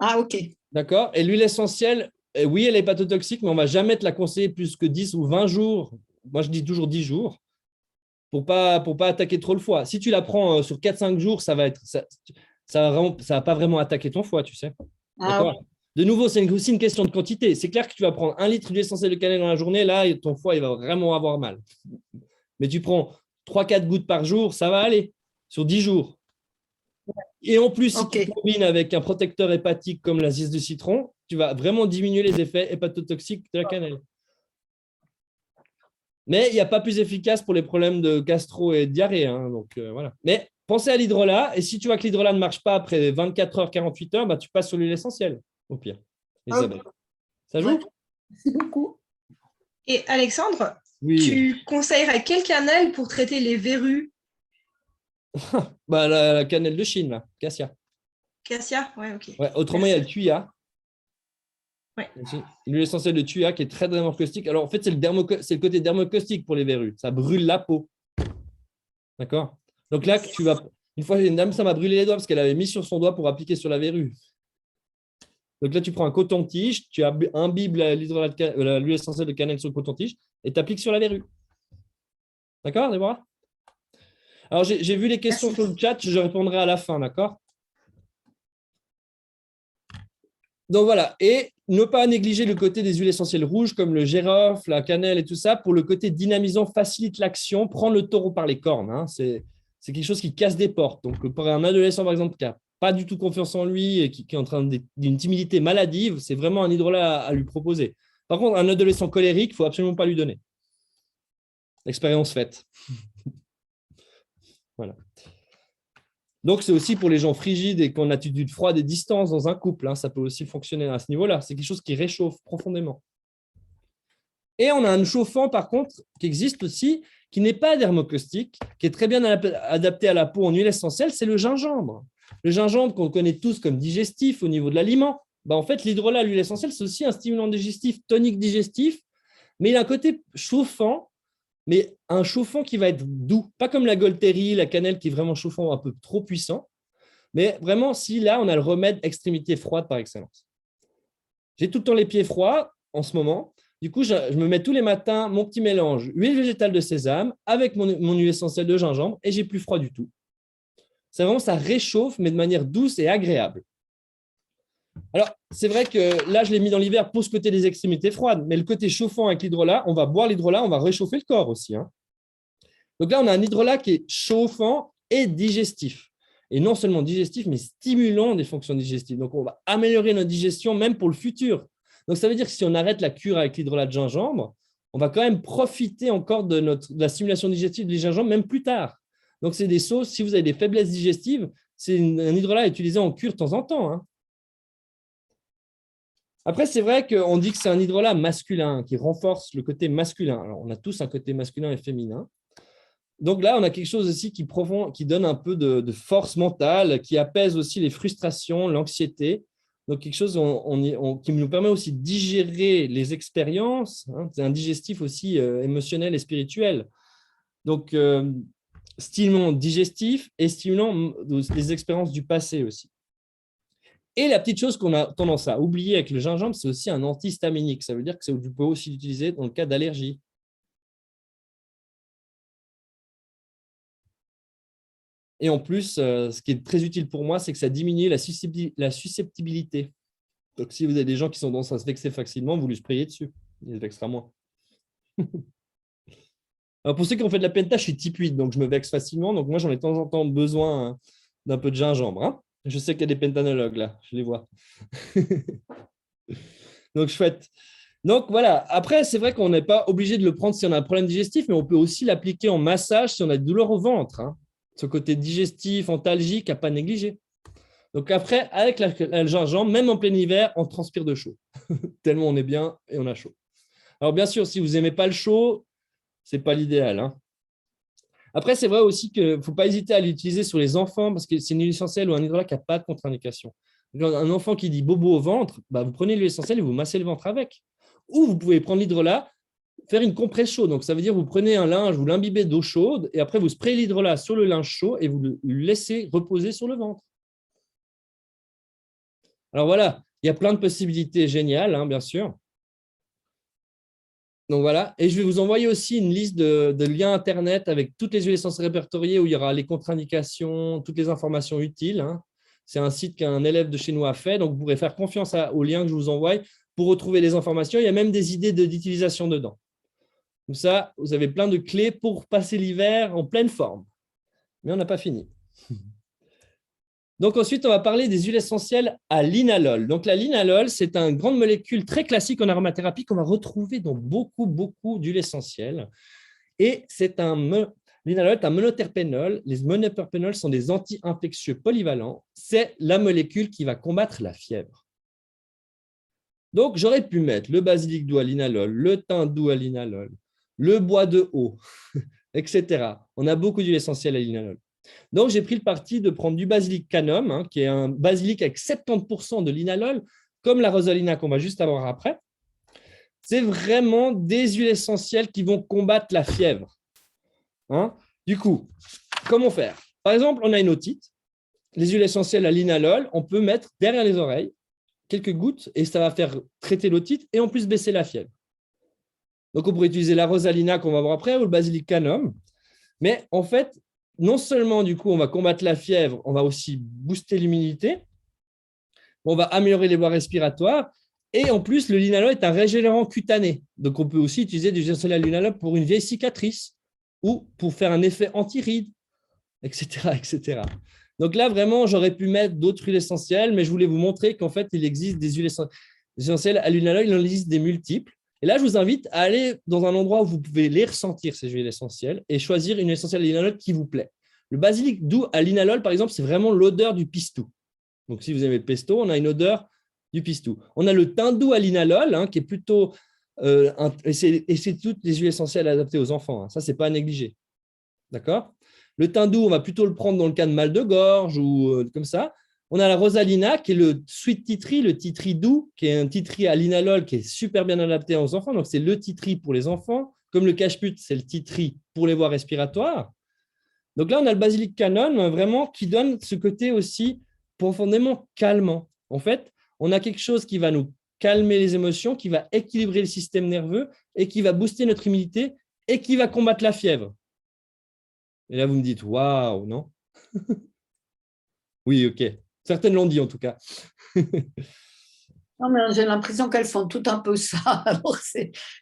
Ah, ok.
D'accord. Et l'huile essentielle, oui, elle est hépatotoxique, mais on ne va jamais te la conseiller plus que 10 ou 20 jours. Moi, je dis toujours 10 jours pour pas attaquer trop le foie. Si tu la prends sur 4-5 jours, ça va pas vraiment attaquer ton foie, tu sais. D'accord. Ah, de nouveau, c'est aussi une question de quantité. C'est clair que tu vas prendre 1 litre d'huile essentielle de cannelle dans la journée, là, ton foie, il va vraiment avoir mal. Mais tu prends 3-4 gouttes par jour, ça va aller sur 10 jours. Et en plus, si tu combines avec un protecteur hépatique comme la zeste de citron, tu vas vraiment diminuer les effets hépatotoxiques de la cannelle. Mais il n'y a pas plus efficace pour les problèmes de gastro et de diarrhée. Hein, donc, voilà. Mais pensez à l'hydrolat. Et si tu vois que l'hydrolat ne marche pas après 24 heures, 48 heures, tu passes sur l'huile essentielle, au pire. Elisabeth. Ça joue?
Merci beaucoup.
Et Alexandre,
oui.
Tu conseillerais quelle cannelle pour traiter les verrues?
La cannelle de Chine, là, Cassia.
Cassia, ouais, ok.
Ouais, autrement, il y a le Thuya.
Ouais.
L'huile essentielle de Thuya qui est très dermocaustique. Alors, en fait, c'est le côté dermocaustique pour les verrues. Ça brûle la peau. D'accord? Donc là, une fois, une dame, ça m'a brûlé les doigts parce qu'elle avait mis sur son doigt pour appliquer sur la verrue. Donc là, tu prends un coton-tige, tu imbibes l'huile essentielle de cannelle sur le coton-tige et tu appliques sur la verrue. D'accord, Déborah? Alors, j'ai vu les questions sur le chat, je répondrai à la fin, d'accord? Donc voilà, et ne pas négliger le côté des huiles essentielles rouges comme le girofle, la cannelle et tout ça. Pour le côté dynamisant, facilite l'action, prend le taureau par les cornes. Hein. C'est quelque chose qui casse des portes. Donc pour un adolescent, par exemple, qui n'a pas du tout confiance en lui et qui est en train d'une timidité maladive, c'est vraiment un hydrolat à lui proposer. Par contre, un adolescent colérique, il ne faut absolument pas lui donner. Expérience faite. Voilà. Donc, c'est aussi pour les gens frigides et qui ont une attitude froide et distance dans un couple. Hein, ça peut aussi fonctionner à ce niveau-là. C'est quelque chose qui réchauffe profondément. Et on a un chauffant, par contre, qui existe aussi, qui n'est pas dermocaustique, qui est très bien adapté à la peau en huile essentielle, c'est le gingembre. Le gingembre qu'on connaît tous comme digestif au niveau de l'aliment. En fait, l'hydrolat, l'huile essentielle, c'est aussi un stimulant digestif, tonique digestif, mais il a un côté chauffant, mais un chauffant qui va être doux, pas comme la Golteri, la cannelle qui est vraiment chauffant un peu trop puissant, mais vraiment, si là, on a le remède extrémité froide par excellence. J'ai tout le temps les pieds froids en ce moment. Du coup, je me mets tous les matins mon petit mélange huile végétale de sésame avec mon huile essentielle de gingembre et j'ai plus froid du tout. C'est vraiment, ça réchauffe, mais de manière douce et agréable. Alors, c'est vrai que là, je l'ai mis dans l'hiver pour ce côté des extrémités froides, mais le côté chauffant avec l'hydrolat, on va boire l'hydrolat, on va réchauffer le corps aussi. Hein. Donc là, on a un hydrolat qui est chauffant et digestif. Et non seulement digestif, mais stimulant des fonctions digestives. Donc, on va améliorer notre digestion même pour le futur. Donc, ça veut dire que si on arrête la cure avec l'hydrolat de gingembre, on va quand même profiter encore de la stimulation digestive du gingembre, même plus tard. Donc, c'est des sauces, si vous avez des faiblesses digestives, c'est un hydrolat utilisé en cure de temps en temps. Hein. Après, c'est vrai qu'on dit que c'est un hydrolat masculin qui renforce le côté masculin. Alors, on a tous un côté masculin et féminin. Donc là, on a quelque chose aussi qui donne un peu de force mentale, qui apaise aussi les frustrations, l'anxiété. Donc, quelque chose qui nous permet aussi de digérer les expériences. Hein, c'est un digestif aussi émotionnel et spirituel. Donc, stimulant digestif et stimulant les expériences du passé aussi. Et la petite chose qu'on a tendance à oublier avec le gingembre, c'est aussi un antihistaminique. Ça veut dire que tu peux aussi l'utiliser dans le cas d'allergie. Et en plus, ce qui est très utile pour moi, c'est que ça diminue la susceptibilité. Donc, si vous avez des gens qui sont tendance à se vexer facilement, vous lui sprayez dessus. Il se vexera moins. Alors, pour ceux qui ont fait de la penta, je suis type 8, donc je me vexe facilement. Donc, moi, j'en ai de temps en temps besoin d'un peu de gingembre. Hein. Je sais qu'il y a des pentanologues là, je les vois. Donc, chouette. Donc, voilà. Après, c'est vrai qu'on n'est pas obligé de le prendre si on a un problème digestif, mais on peut aussi l'appliquer en massage si on a des douleurs au ventre. Hein. Ce côté digestif, antalgique, à ne pas négliger. Donc, après, avec le gingembre, même en plein hiver, on transpire de chaud. Tellement on est bien et on a chaud. Alors, bien sûr, si vous n'aimez pas le chaud, ce n'est pas l'idéal. Hein. Après, c'est vrai aussi qu'il ne faut pas hésiter à l'utiliser sur les enfants parce que c'est une huile essentielle ou un hydrolat qui n'a pas de contre-indication. Un enfant qui dit bobo au ventre, vous prenez l'huile essentielle et vous massez le ventre avec. Ou vous pouvez prendre l'hydrolat, faire une compresse chaude. Donc, ça veut dire que vous prenez un linge, vous l'imbibez d'eau chaude et après, vous sprayez l'hydrolat sur le linge chaud et vous le laissez reposer sur le ventre. Alors, voilà, il y a plein de possibilités géniales, hein, bien sûr. Donc voilà, et je vais vous envoyer aussi une liste de liens Internet avec toutes les huiles essentielles répertoriées où il y aura les contre-indications, toutes les informations utiles. Hein. C'est un site qu'un élève de chez nous a fait, donc vous pourrez faire confiance aux liens que je vous envoie pour retrouver les informations. Il y a même des idées d'utilisation dedans. Comme ça, vous avez plein de clés pour passer l'hiver en pleine forme. Mais on n'a pas fini. Donc ensuite, on va parler des huiles essentielles à linalol. Donc la linalol, c'est une grande molécule très classique en aromathérapie qu'on va retrouver dans beaucoup d'huiles essentielles. Et linalol est un monoterpénol. Les monoterpénols sont des anti-infectieux polyvalents. C'est la molécule qui va combattre la fièvre. Donc j'aurais pu mettre le basilic doux à linalol, le thym doux à linalol, le bois de haut, etc. On a beaucoup d'huiles essentielles à linalol. Donc, j'ai pris le parti de prendre du basilic canum, hein, qui est un basilic avec 70% de linalol, comme la rosalina qu'on va juste avoir après. C'est vraiment des huiles essentielles qui vont combattre la fièvre. Hein. Du coup, comment faire? Par exemple, on a une otite. Les huiles essentielles à linalol, on peut mettre derrière les oreilles quelques gouttes et ça va faire traiter l'otite et en plus baisser la fièvre. Donc, on pourrait utiliser la rosalina qu'on va voir après ou le basilic canum. Mais en fait, non seulement, du coup, on va combattre la fièvre, on va aussi booster l'immunité, on va améliorer les voies respiratoires, et en plus, le linalol est un régénérant cutané. Donc, on peut aussi utiliser du gel à linalol pour une vieille cicatrice ou pour faire un effet anti-ride, etc., etc. Donc là, vraiment, j'aurais pu mettre d'autres huiles essentielles, mais je voulais vous montrer qu'en fait, il existe des huiles essentielles à linalol, il en existe des multiples. Et là, je vous invite à aller dans un endroit où vous pouvez les ressentir, ces huiles essentielles, et choisir une huile essentielle à linalol qui vous plaît. Le basilic doux à linalol, par exemple, c'est vraiment l'odeur du pistou. Donc, si vous aimez le pesto, on a une odeur du pistou. On a le thym doux à linalol, hein, qui est plutôt… et c'est toutes les huiles essentielles adaptées aux enfants. Hein. Ça, ce n'est pas à négliger. D'accord ? Le thym doux, on va plutôt le prendre dans le cas de mal de gorge ou comme ça. On a la rosalina, qui est le sweet tea tree, le tea tree doux, qui est un tea tree à linalol qui est super bien adapté aux enfants. Donc, c'est le tea tree pour les enfants. Comme le cache-pute, c'est le tea tree pour les voies respiratoires. Donc là, on a le basilic canum, vraiment, qui donne ce côté aussi profondément calmant. En fait, on a quelque chose qui va nous calmer les émotions, qui va équilibrer le système nerveux et qui va booster notre immunité et qui va combattre la fièvre. Et là, vous me dites, waouh, non? Oui, ok. Certaines l'ont dit en tout cas.
Non, mais j'ai l'impression qu'elles font tout un peu ça. Alors,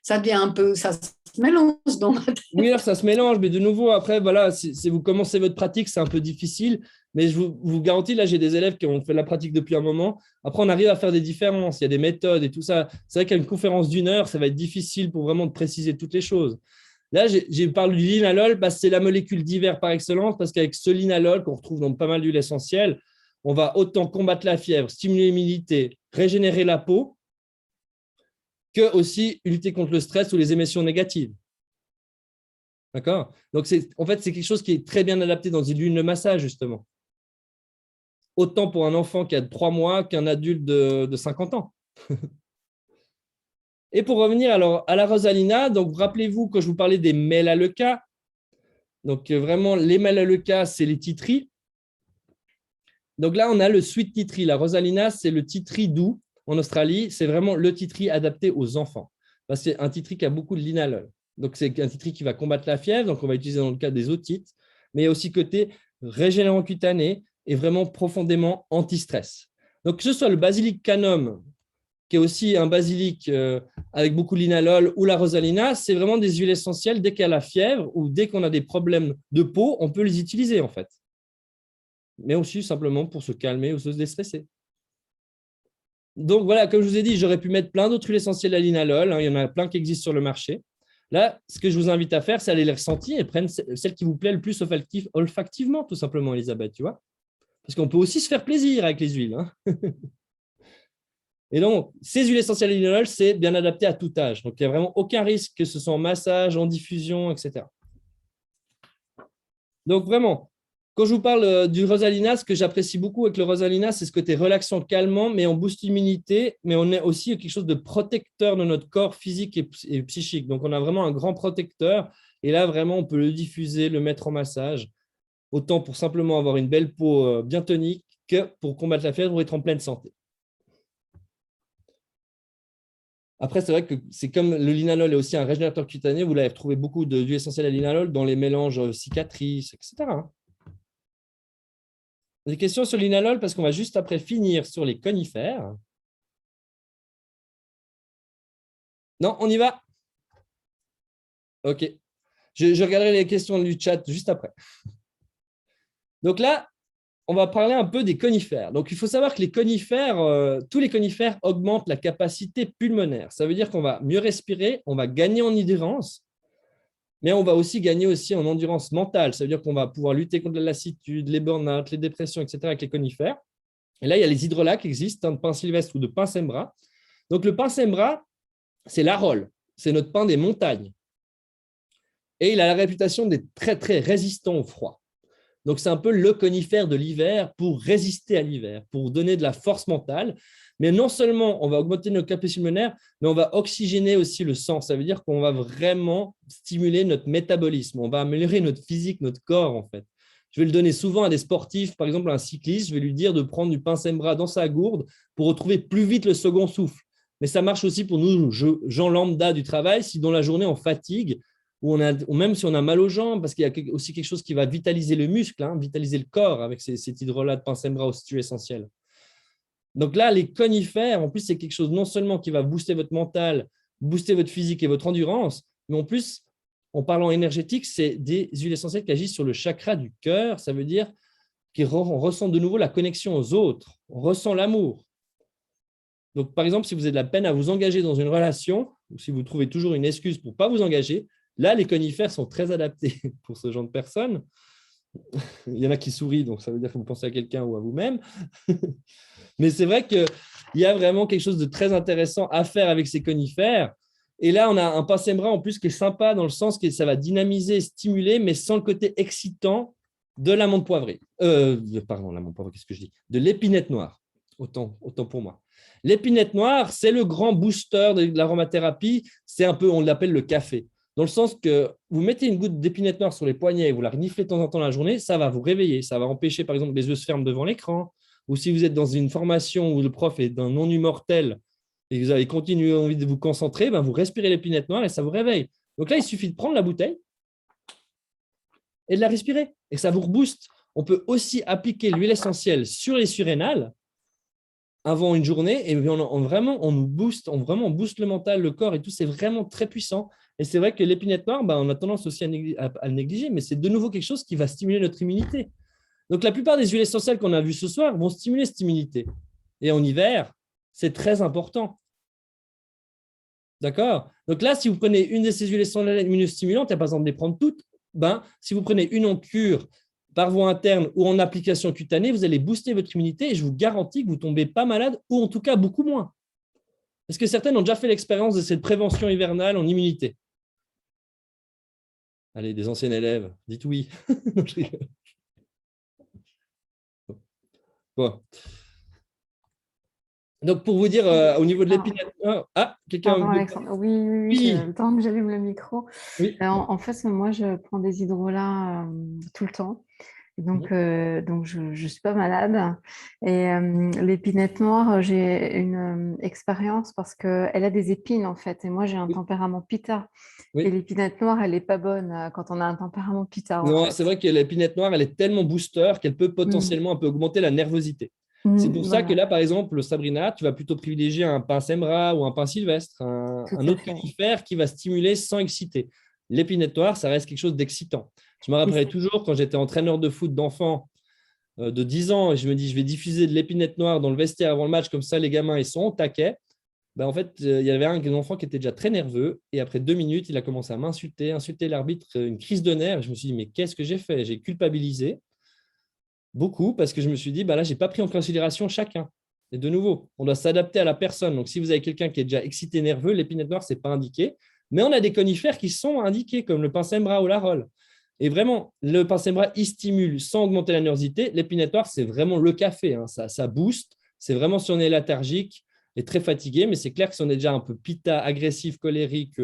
ça devient un peu, ça se mélange dans ma tête.
Oui, alors ça se mélange, mais de nouveau, après, voilà, si vous commencez votre pratique, c'est un peu difficile. Mais je vous garantis, là, j'ai des élèves qui ont fait la pratique depuis un moment. Après, on arrive à faire des différences. Il y a des méthodes et tout ça. C'est vrai qu'à une conférence d'1 heure, ça va être difficile pour vraiment préciser toutes les choses. Là, je parle du linalol, c'est la molécule d'hiver par excellence, parce qu'avec ce linalol qu'on retrouve dans pas mal d'huiles essentielles, on va autant combattre la fièvre, stimuler l'immunité, régénérer la peau, que aussi lutter contre le stress ou les émotions négatives. D'accord? Donc, en fait, c'est quelque chose qui est très bien adapté dans une huile de massage, justement. autant pour un enfant qui a 3 mois qu'un adulte de 50 ans. Et pour revenir alors à la Rosalina, donc rappelez-vous que je vous parlais des Melaleuca. Donc vraiment, les Melaleuca, c'est les titris. Donc là, on a le sweet tea tree. La Rosalina, c'est le tea tree doux en Australie. C'est vraiment le tea tree adapté aux enfants. C'est un tea tree qui a beaucoup de linalol. Donc, c'est un tea tree qui va combattre la fièvre. Donc, on va utiliser dans le cas des otites. Mais il y a aussi côté régénérant cutané et vraiment profondément anti-stress. Donc, que ce soit le basilic canum, qui est aussi un basilic avec beaucoup de linalol, ou la Rosalina, c'est vraiment des huiles essentielles. Dès qu'il y a la fièvre ou dès qu'on a des problèmes de peau, on peut les utiliser en fait. Mais aussi simplement pour se calmer ou se déstresser. Donc voilà, comme je vous ai dit, j'aurais pu mettre plein d'autres huiles essentielles à linalol. Il y en a plein qui existent sur le marché. Là, ce que je vous invite à faire, c'est aller les ressentir et prendre celle qui vous plaît le plus olfactivement, tout simplement, Elisabeth, tu vois. Parce qu'on peut aussi se faire plaisir avec les huiles. Et donc, ces huiles essentielles à linalol, c'est bien adapté à tout âge. Donc, il n'y a vraiment aucun risque que ce soit en massage, en diffusion, etc. Donc, vraiment, quand je vous parle du Rosalina, ce que j'apprécie beaucoup avec le Rosalina, c'est ce côté relaxant, calmant, mais on booste l'immunité, mais on a aussi quelque chose de protecteur de notre corps physique et psychique. Donc, on a vraiment un grand protecteur. Et là, vraiment, on peut le diffuser, le mettre en massage, autant pour simplement avoir une belle peau bien tonique que pour combattre la fièvre ou être en pleine santé. Après, c'est vrai que c'est comme le linalol est aussi un régénérateur cutané, vous l'avez retrouvé beaucoup d'huile essentielle à linalol dans les mélanges cicatrices, etc. Des questions sur le linalol parce qu'on va juste après finir sur les conifères. Non, on y va. OK. Je regarderai les questions du chat juste après. Donc là, on va parler un peu des conifères. Donc, il faut savoir que les conifères, tous les conifères augmentent la capacité pulmonaire. Ça veut dire qu'on va mieux respirer, on va gagner en endurance, mais on va aussi gagner en endurance mentale. Ça veut dire qu'on va pouvoir lutter contre la lassitude, les burn-out, les dépressions, etc. avec les conifères. Et là, il y a les hydrolats qui existent, de pin sylvestre ou de pin sembra. Donc, le pin sembra, c'est l'Arole. C'est notre pin des montagnes. Et il a la réputation d'être très, très résistant au froid. Donc, c'est un peu le conifère de l'hiver pour résister à l'hiver, pour donner de la force mentale. Mais non seulement on va augmenter nos capacités pulmonaires, mais on va oxygéner aussi le sang. Ça veut dire qu'on va vraiment stimuler notre métabolisme. On va améliorer notre physique, notre corps, en fait. Je vais le donner souvent à des sportifs, par exemple à un cycliste, je vais lui dire de prendre du pin sembra dans sa gourde pour retrouver plus vite le second souffle. Mais ça marche aussi pour nous, gens lambda du travail, si dans la journée on fatigue, ou même si on a mal aux jambes, parce qu'il y a aussi quelque chose qui va vitaliser le muscle, vitaliser le corps avec cet hydrolat de pin sembra aussi essentiel. Donc là, les conifères, en plus, c'est quelque chose non seulement qui va booster votre mental, booster votre physique et votre endurance, mais en plus, en parlant énergétique, c'est des huiles essentielles qui agissent sur le chakra du cœur. Ça veut dire qu'on ressent de nouveau la connexion aux autres, on ressent l'amour. Donc, par exemple, si vous avez de la peine à vous engager dans une relation, ou si vous trouvez toujours une excuse pour ne pas vous engager, là, les conifères sont très adaptés pour ce genre de personnes. Il y en a qui sourient, donc ça veut dire que vous pensez à quelqu'un ou à vous-même. Mais c'est vrai qu'il y a vraiment quelque chose de très intéressant à faire avec ces conifères. Et là, on a un pin sembra en plus qui est sympa dans le sens que ça va dynamiser, stimuler, mais sans le côté excitant de l'amande poivrée. L'amande poivrée, qu'est-ce que je dis? De l'épinette noire, autant pour moi. L'épinette noire, c'est le grand booster de l'aromathérapie. C'est un peu, on l'appelle le café. Dans le sens que vous mettez une goutte d'épinette noire sur les poignets et vous la reniflez de temps en temps la journée, ça va vous réveiller. Ça va empêcher, par exemple, les yeux se ferment devant l'écran. Ou si vous êtes dans une formation où le prof est d'un non immortel et que vous avez continué envie de vous concentrer, vous respirez l'épinette noire et ça vous réveille. Donc là, il suffit de prendre la bouteille et de la respirer. Et ça vous rebooste. On peut aussi appliquer l'huile essentielle sur les surrénales avant une journée et on nous booste, on booste le mental, le corps et tout. C'est vraiment très puissant. Et c'est vrai que l'épinette noire, on a tendance aussi à le négliger, mais c'est de nouveau quelque chose qui va stimuler notre immunité. Donc, la plupart des huiles essentielles qu'on a vues ce soir vont stimuler cette immunité. Et en hiver, c'est très important. D'accord? Donc là, si vous prenez une de ces huiles essentielles immunostimulantes, il n'y a pas besoin de les prendre toutes. Si vous prenez une en cure par voie interne ou en application cutanée, vous allez booster votre immunité et je vous garantis que vous ne tombez pas malade ou en tout cas beaucoup moins. Parce que certaines ont déjà fait l'expérience de cette prévention hivernale en immunité. Allez, des anciens élèves, dites oui. Bon. Donc, pour vous dire, au niveau de l'épinette… quelqu'un…
Pardon, Alexandre. Oui,
Oui.
le temps que j'allume le micro.
Oui.
En fait, moi, je prends des hydrolats tout le temps. Donc, je ne suis pas malade. Et l'épinette noire, j'ai une expérience parce qu'elle a des épines, en fait. Et moi, j'ai un tempérament pitta.
Oui.
Et l'épinette noire, elle n'est pas bonne quand on a un tempérament pitta.
Non, c'est vrai que l'épinette noire, elle est tellement booster qu'elle peut potentiellement un peu augmenter la nervosité. C'est pour ça que là, par exemple, Sabrina, tu vas plutôt privilégier un pain sembra ou un pain sylvestre, un autre conifère qui va stimuler sans exciter. L'épinette noire, ça reste quelque chose d'excitant. Je me rappellerai toujours quand j'étais entraîneur de foot d'enfants de 10 ans et je me dis, je vais diffuser de l'épinette noire dans le vestiaire avant le match, comme ça les gamins ils sont au taquet. En fait, il y avait un enfant qui était déjà très nerveux et après 2 minutes, il a commencé à m'insulter, insulter l'arbitre, une crise de nerfs. Je me suis dit, mais qu'est-ce que j'ai fait? J'ai culpabilisé beaucoup parce que je me suis dit, là, je n'ai pas pris en considération chacun. Et de nouveau, on doit s'adapter à la personne. Donc, si vous avez quelqu'un qui est déjà excité, nerveux, l'épinette noire, ce n'est pas indiqué. Mais on a des conifères qui sont indiqués, comme le pin sembra ou la rolle. Et vraiment, le pin sembra, il stimule sans augmenter la nervosité. L'épinette noire, c'est vraiment le café. Ça booste. C'est vraiment si on est léthargique et très fatigué. Mais c'est clair que si on est déjà un peu pitta, agressif, colérique,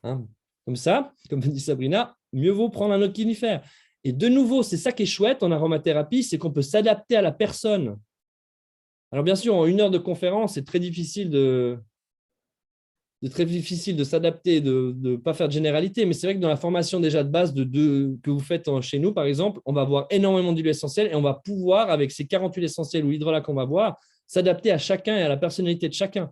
comme ça, comme dit Sabrina, mieux vaut prendre un autre conifère. Et de nouveau, c'est ça qui est chouette en aromathérapie, c'est qu'on peut s'adapter à la personne. Alors bien sûr, en 1 heure de conférence, c'est très difficile de s'adapter, de ne pas faire de généralité, mais c'est vrai que dans la formation déjà de base que vous faites chez nous, par exemple, on va voir énormément d'huiles essentielles et on va pouvoir, avec ces 40 huiles essentielles ou l'hydrolat qu'on va voir, s'adapter à chacun et à la personnalité de chacun.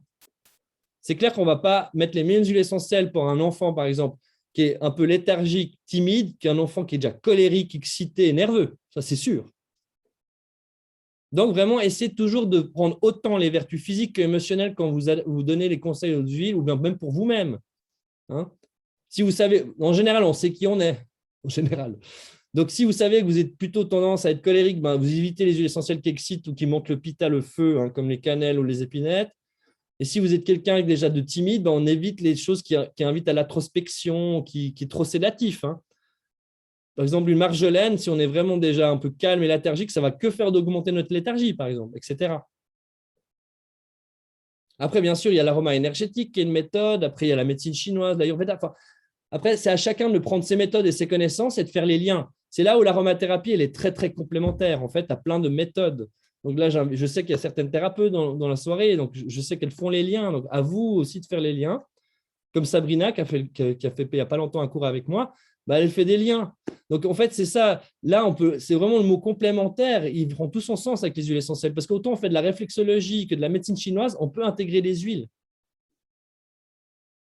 C'est clair qu'on ne va pas mettre les mêmes huiles essentielles pour un enfant, par exemple, qui est un peu léthargique, timide, qu'un enfant qui est déjà colérique, excité et nerveux. Ça, c'est sûr. Donc, vraiment, essayez toujours de prendre autant les vertus physiques qu'émotionnelles quand vous donnez les conseils aux huiles ou bien même pour vous-même. Si vous savez, en général, on sait qui on est. En général. Donc, si vous savez que vous êtes plutôt tendance à être colérique, vous évitez les huiles essentielles qui excitent ou qui montent le pitta, le feu, comme les cannelles ou les épinettes. Et si vous êtes quelqu'un déjà de timide, on évite les choses qui invitent à l'introspection, qui est trop sédatif. Par exemple, une marjolaine, si on est vraiment déjà un peu calme et léthargique, ça ne va que faire d'augmenter notre léthargie, par exemple, etc. Après, bien sûr, il y a l'aroma énergétique qui est une méthode. Après, il y a la médecine chinoise, l'ayurveda. Après, c'est à chacun de prendre ses méthodes et ses connaissances et de faire les liens. C'est là où l'aromathérapie, elle est très, très complémentaire. En fait, tu as plein de méthodes. Donc là, je sais qu'il y a certaines thérapeutes dans la soirée, donc je sais qu'elles font les liens. Donc à vous aussi de faire les liens. Comme Sabrina, qui a fait il n'y a pas longtemps un cours avec moi, elle fait des liens. Donc en fait, c'est ça. Là, c'est vraiment le mot complémentaire. Il prend tout son sens avec les huiles essentielles. Parce qu'autant on fait de la réflexologie que de la médecine chinoise, on peut intégrer les huiles.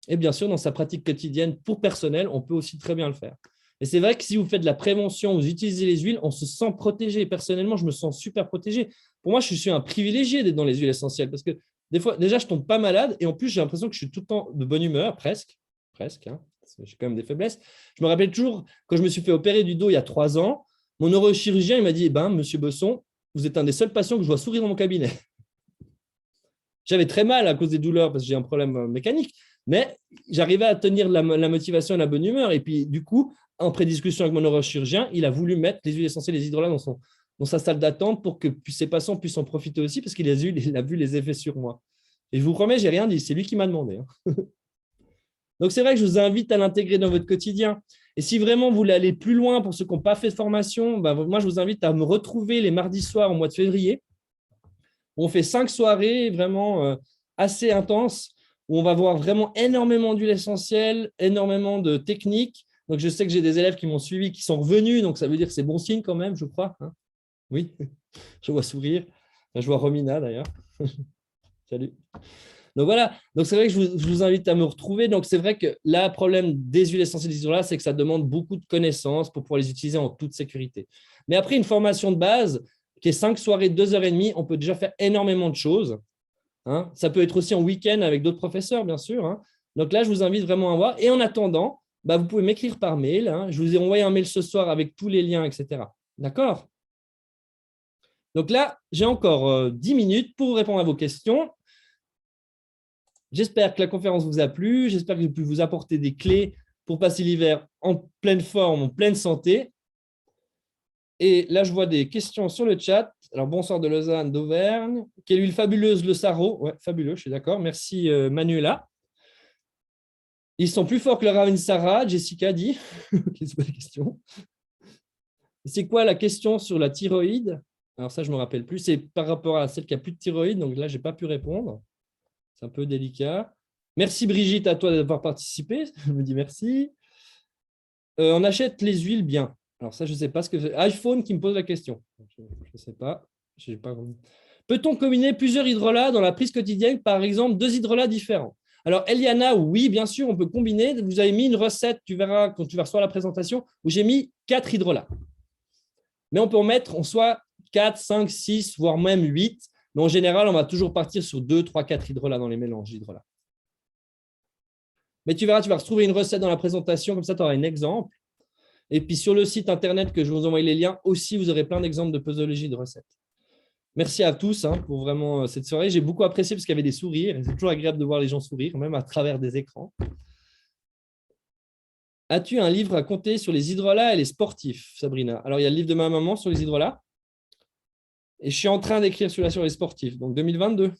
Et bien sûr, dans sa pratique quotidienne pour personnel, on peut aussi très bien le faire. Et c'est vrai que si vous faites de la prévention, vous utilisez les huiles, on se sent protégé. Personnellement, je me sens super protégé. Pour moi, je suis un privilégié d'être dans les huiles essentielles parce que des fois, déjà, je ne tombe pas malade et en plus, j'ai l'impression que je suis tout le temps de bonne humeur, presque. J'ai quand même des faiblesses. Je me rappelle toujours, quand je me suis fait opérer du dos il y a 3 ans, mon neurochirurgien il m'a dit, monsieur Besson, vous êtes un des seuls patients que je vois sourire dans mon cabinet. J'avais très mal à cause des douleurs parce que j'ai un problème mécanique, mais j'arrivais à tenir la motivation et la bonne humeur. Et puis, du coup, en pré-discussion avec mon neurochirurgien, il a voulu mettre les huiles essentielles, les hydrolats dans sa salle d'attente pour que ses patients puissent en profiter aussi parce qu'il a vu les effets sur moi. Et je vous promets, je n'ai rien dit, c'est lui qui m'a demandé. Donc, c'est vrai que je vous invite à l'intégrer dans votre quotidien. Et si vraiment vous voulez aller plus loin pour ceux qui n'ont pas fait de formation, moi, je vous invite à me retrouver les mardis soirs au mois de février. On fait 5 soirées vraiment assez intenses où on va voir vraiment énormément d'huiles essentielles, énormément de techniques. Donc, je sais que j'ai des élèves qui m'ont suivi, qui sont revenus. Donc, ça veut dire que c'est bon signe quand même, je crois. Oui, je vois sourire. Je vois Romina d'ailleurs. Salut. Donc, voilà. Donc, c'est vrai que je vous invite à me retrouver. Donc, c'est vrai que le problème des huiles essentielles là, c'est que ça demande beaucoup de connaissances pour pouvoir les utiliser en toute sécurité. Mais après une formation de base, qui est 5 soirées, 2h30, on peut déjà faire énormément de choses. Ça peut être aussi en week-end avec d'autres professeurs, bien sûr. Donc là, je vous invite vraiment à voir. Et en attendant, vous pouvez m'écrire par mail. Je vous ai envoyé un mail ce soir avec tous les liens, etc. D'accord? Donc là, j'ai encore 10 minutes pour répondre à vos questions. J'espère que la conférence vous a plu. J'espère que j'ai pu vous apporter des clés pour passer l'hiver en pleine forme, en pleine santé. Et là, je vois des questions sur le chat. Alors, bonsoir de Lausanne, d'Auvergne. Quelle huile fabuleuse, le Sarro. Ouais, fabuleux, je suis d'accord. Merci, Manuela. Ils sont plus forts que le Ravensara, Jessica dit. C'est pas la question. C'est quoi la question sur la thyroïde? Alors ça, je ne me rappelle plus. C'est par rapport à celle qui n'a plus de thyroïde. Donc là, je n'ai pas pu répondre. C'est un peu délicat. Merci Brigitte, à toi d'avoir participé. Je me dis merci. On achète les huiles bien. Alors ça, je ne sais pas ce que c'est. iPhone qui me pose la question. Je ne sais pas. Peut-on combiner plusieurs hydrolats dans la prise quotidienne, par exemple 2 hydrolats différents? Alors, Eliana, oui, bien sûr, on peut combiner. Vous avez mis une recette, tu verras quand tu vas recevoir la présentation, où j'ai mis 4 hydrolats. Mais on peut en mettre en soit 4, 5, 6, voire même 8. Mais en général, on va toujours partir sur 2, 3, 4 hydrolats dans les mélanges d'hydrolats. Mais tu verras, tu vas retrouver une recette dans la présentation, comme ça, tu auras un exemple. Et puis, sur le site internet que je vous envoie les liens, aussi, vous aurez plein d'exemples de posologie de recettes. Merci à tous pour vraiment cette soirée. J'ai beaucoup apprécié parce qu'il y avait des sourires. C'est toujours agréable de voir les gens sourire, même à travers des écrans. As-tu un livre à compter sur les hydrolats et les sportifs, Sabrina? Alors, il y a le livre de ma maman sur les hydrolats. Et je suis en train d'écrire celui-là sur les sportifs. Donc, 2022.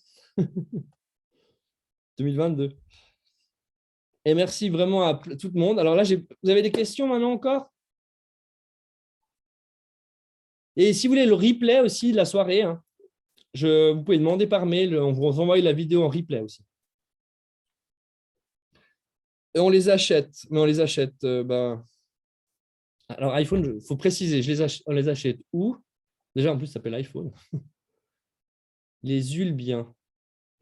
2022. Et merci vraiment à tout le monde. Alors là, vous avez des questions maintenant encore? Et si vous voulez le replay aussi de la soirée, vous pouvez demander par mail, on vous envoie la vidéo en replay aussi. Et on les achète, mais on les achète. Alors iPhone, il faut préciser, on les achète où? Déjà, en plus, ça s'appelle iPhone. Les huiles bien.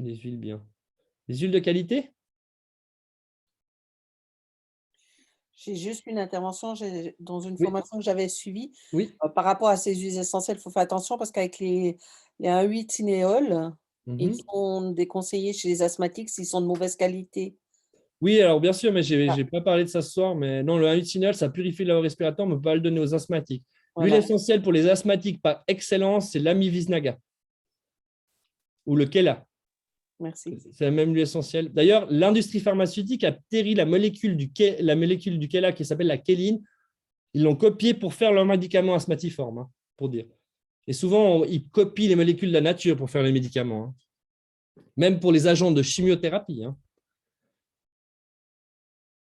Les huiles bien. Les huiles de qualité?
J'ai juste une intervention dans une formation que j'avais suivie.
Oui.
Par rapport à ces huiles essentielles, il faut faire attention parce qu'avec les 1,8 cinéol, ils sont déconseillés chez les asthmatiques s'ils sont de mauvaise qualité.
Oui, alors bien sûr, mais je n'ai pas parlé de ça ce soir. Mais non, le 1,8 cinéol, ça purifie l'air respiratoire, mais on ne peut pas le donner aux asthmatiques. L'huile essentielle pour les asthmatiques par excellence, c'est l'amivisnaga ou le Kela.
Merci.
C'est la même huile essentielle. D'ailleurs, l'industrie pharmaceutique a péri la molécule du Kela qui s'appelle la kéline. Ils l'ont copiée pour faire leur médicament asthmatiforme, pour dire. Et souvent, ils copient les molécules de la nature pour faire les médicaments. Même pour les agents de chimiothérapie.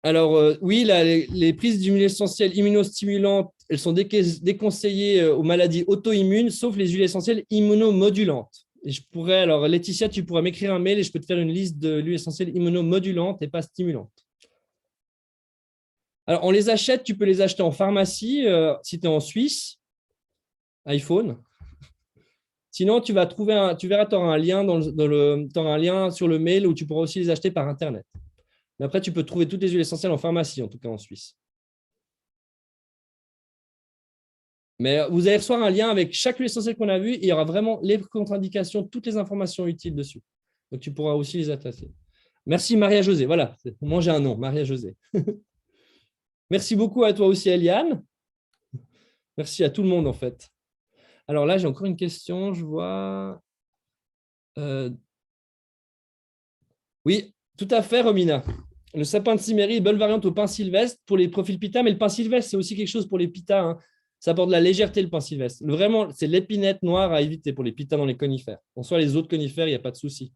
Alors, oui, les prises d'huile essentielle immunostimulantes, elles sont déconseillées aux maladies auto-immunes, sauf les huiles essentielles immunomodulantes. Et je pourrais, alors Laetitia, tu pourras m'écrire un mail et je peux te faire une liste de l'huile essentielle immunomodulante et pas stimulante. Alors, on les achète, tu peux les acheter en pharmacie si tu es en Suisse, iPhone. Sinon, tu verras, tu auras un lien, un lien sur le mail où tu pourras aussi les acheter par Internet. Mais après, tu peux trouver toutes les huiles essentielles en pharmacie, en tout cas en Suisse. Mais vous allez recevoir un lien avec chaque huile essentielle qu'on a vue et il y aura vraiment les contre-indications, toutes les informations utiles dessus. Donc, tu pourras aussi les attacher. Merci Maria-Josée. Voilà, moi j'ai un nom, Maria-Josée. Merci beaucoup à toi aussi, Eliane. Merci à tout le monde, en fait. Alors là, j'ai encore une question, je vois. Oui, tout à fait, Romina. Le sapin de Cimmérie est bonne variante au pain sylvestre pour les profils pita, mais le pain sylvestre, c'est aussi quelque chose pour les pitas. Ça apporte de la légèreté, le pain sylvestre. Vraiment, c'est l'épinette noire à éviter pour les pitas dans les conifères. En soit les autres conifères, il n'y a pas de souci.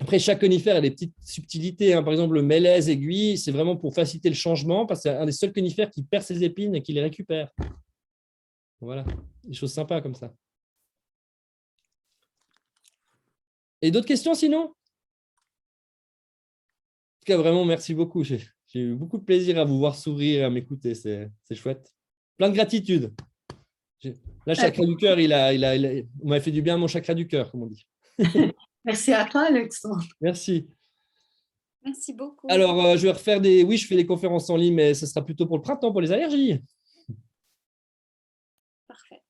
Après, chaque conifère a des petites subtilités. Par exemple, le mélèze aiguille, c'est vraiment pour faciliter le changement parce que c'est un des seuls conifères qui perd ses épines et qui les récupère. Voilà, des choses sympas comme ça. Et d'autres questions sinon? En tout cas, vraiment, merci beaucoup. J'ai eu beaucoup de plaisir à vous voir sourire et à m'écouter. C'est chouette. Plein de gratitude. Là, le chakra du cœur, on m'a fait du bien à mon chakra du cœur, comme on dit.
Merci à toi, Alexandre.
Merci.
Merci beaucoup.
Alors, je vais refaire oui, je fais des conférences en ligne, mais ce sera plutôt pour le printemps, pour les allergies.
Parfait.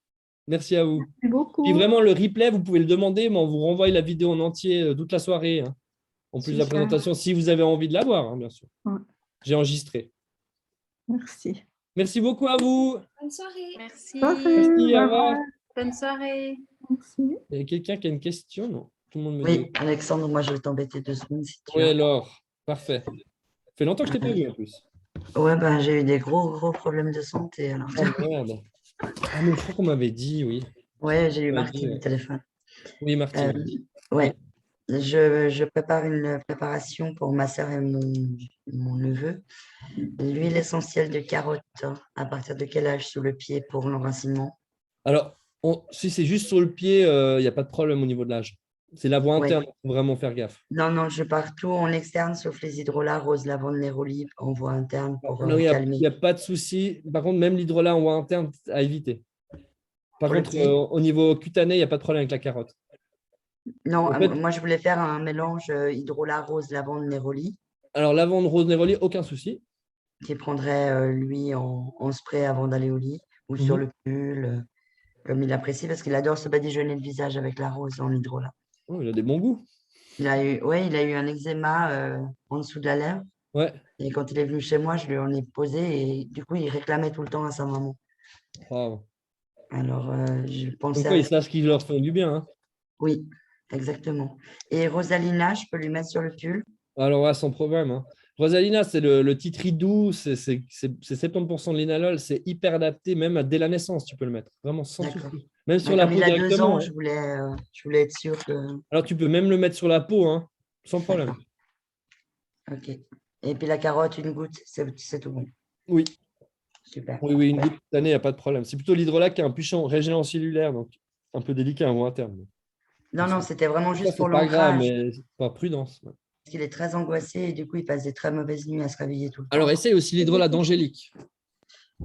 Merci à vous.
Merci beaucoup.
Et vraiment, le replay, vous pouvez le demander, mais on vous renvoie la vidéo en entier toute la soirée. En plus de la présentation, si vous avez envie de la voir, bien sûr.
Ouais.
J'ai enregistré.
Merci.
Merci beaucoup à vous.
Bonne soirée. Merci.
Merci, au revoir.
Bonne soirée.
Merci.
Il y a quelqu'un qui a une question? Non, tout le monde me
Oui,
dit.
Alexandre, moi je vais t'embêter 2 secondes si tu
Oui,
veux.
alors, parfait. Ça fait longtemps que je ne t'ai pas vu en plus.
Ouais, ben, j'ai eu des gros problèmes de santé. Alors.
Oh merde. Ah, mais je crois qu'on m'avait dit, oui.
Ouais, j'ai eu
On m'a
Martine
dit,
au
ouais.
téléphone.
Oui, Martine.
Ouais, je prépare une préparation pour ma sœur et mon neveu. L'huile essentielle de carotte, hein. À partir de quel âge sous le pied pour l'enracinement?
Alors, si c'est juste sur le pied, il n'y a pas de problème au niveau de l'âge. C'est la voie
Ouais.
interne, il faut vraiment faire gaffe.
Non, je pars tout en externe, sauf les hydrolats, rose, lavande, néroli, en voie interne pour
Non, il
calmer.
n'y a pas de souci. Par contre, même l'hydrolat en voie interne, à éviter. Par
Pour le
contre,
pied?
au niveau cutané, il n'y a pas de problème avec la carotte.
Non,
En fait,
moi je voulais faire un mélange hydrolat, rose, lavande, néroli,
alors, lavande, rose, néroli, aucun souci.
qui prendrait lui en spray avant d'aller au lit ou sur
Mhm.
le pull, comme il apprécie, parce qu'il adore se badigeonner le visage avec la rose en hydrolat.
Oh, il a des bons goûts.
Il a eu un eczéma en dessous de la lèvre.
Ouais.
Et quand il est venu chez moi, je lui en ai posé et du coup, il réclamait tout le temps à sa maman.
Wow.
Alors, je
Comme
pensais
quoi,
à...
ils sachent qu'ils leur font du bien, hein.
Oui, exactement. Et Rosalina, je peux lui mettre sur le pull?
Alors, là, sans problème, hein. Rosalina, c'est le titri doux, c'est 70% de linalol, c'est hyper adapté, même dès la naissance, tu peux le mettre, vraiment sans
D'accord.
souci. Même sur
Ouais,
la
comme
peau
il a 2
directement,
ans,
hein.
je voulais être sûre que...
Alors, tu peux même le mettre sur la peau, hein, sans problème.
D'accord. Ok. Et puis la carotte, une goutte, c'est tout bon.
Oui,
Super.
oui, une goutte cette année, il n'y a pas de problème. C'est plutôt l'hydrolat qui est un puissant régénérant cellulaire, donc un peu délicat à voie interne.
Non, c'était vraiment
Ça,
juste
c'est
pour
pas grave,
l'ancrage.
mais par prudence. Ouais.
Parce qu'il est très angoissé et du coup, il passe des très mauvaises nuits à se réveiller tout le temps.
Alors, essaye aussi l'hydrolat d'Angélique.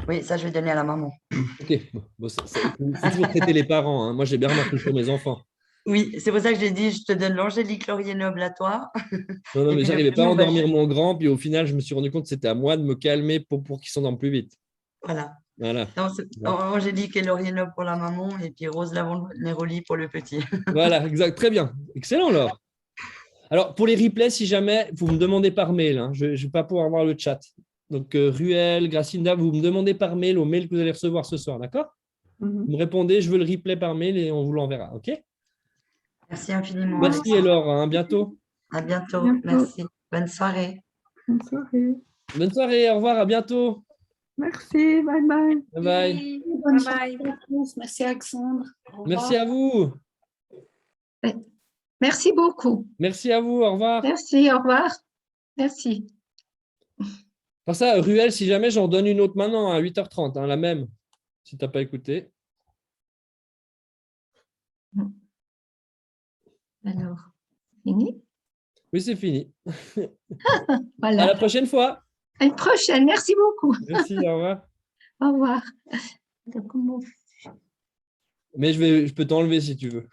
Oui, ça, je vais donner à la maman.
Ok, bon, il faut toujours traiter les parents, hein. Moi, j'ai bien remarqué sur mes enfants.
Oui, c'est pour ça que j'ai dit, je te donne l'Angélique Laurier Noble à toi.
Non,
Et
mais
puis le
j'arrivais
plus
pas à
vieux,
endormir mon grand, puis au final, je me suis rendu compte que c'était à moi de me calmer pour qu'il s'endorme plus vite.
voilà.
Voilà.
Non, Angélique et Laurier Noble pour la maman et puis Rose Lavande Néroli pour le petit.
Voilà, exact. Très bien. Excellent, Laure. Alors, pour les replays, si jamais, vous me demandez par mail, hein. Je ne vais pas pouvoir voir le chat. Donc, Ruel, Gracinda, vous me demandez par mail au mail que vous allez recevoir ce soir, d'accord? Vous me répondez, je veux le replay par mail et on vous l'enverra, ok?
Merci infiniment,
Merci,
Alexandre.
Laure. À bientôt.
À bientôt. Merci. Bonne soirée.
Bonne soirée.
Bonne soirée. Au revoir. À bientôt.
Merci, bye bye.
Bye bye.
Oui,
Bonne
bye
soirée
bye.
à tous. Merci Alexandre. Au
Merci
revoir.
à vous.
Merci beaucoup.
Merci à vous. Au revoir.
Merci, au revoir. Merci.
Pour ça, Ruel, si jamais j'en donne une autre maintenant à 8h30, hein, la même, si tu n'as pas écouté.
Alors, fini?
Oui, c'est fini.
Voilà.
À la prochaine fois.
À une prochaine. Merci beaucoup.
Merci, au revoir.
Au revoir. Donc, comment...
Mais je peux t'enlever si tu veux.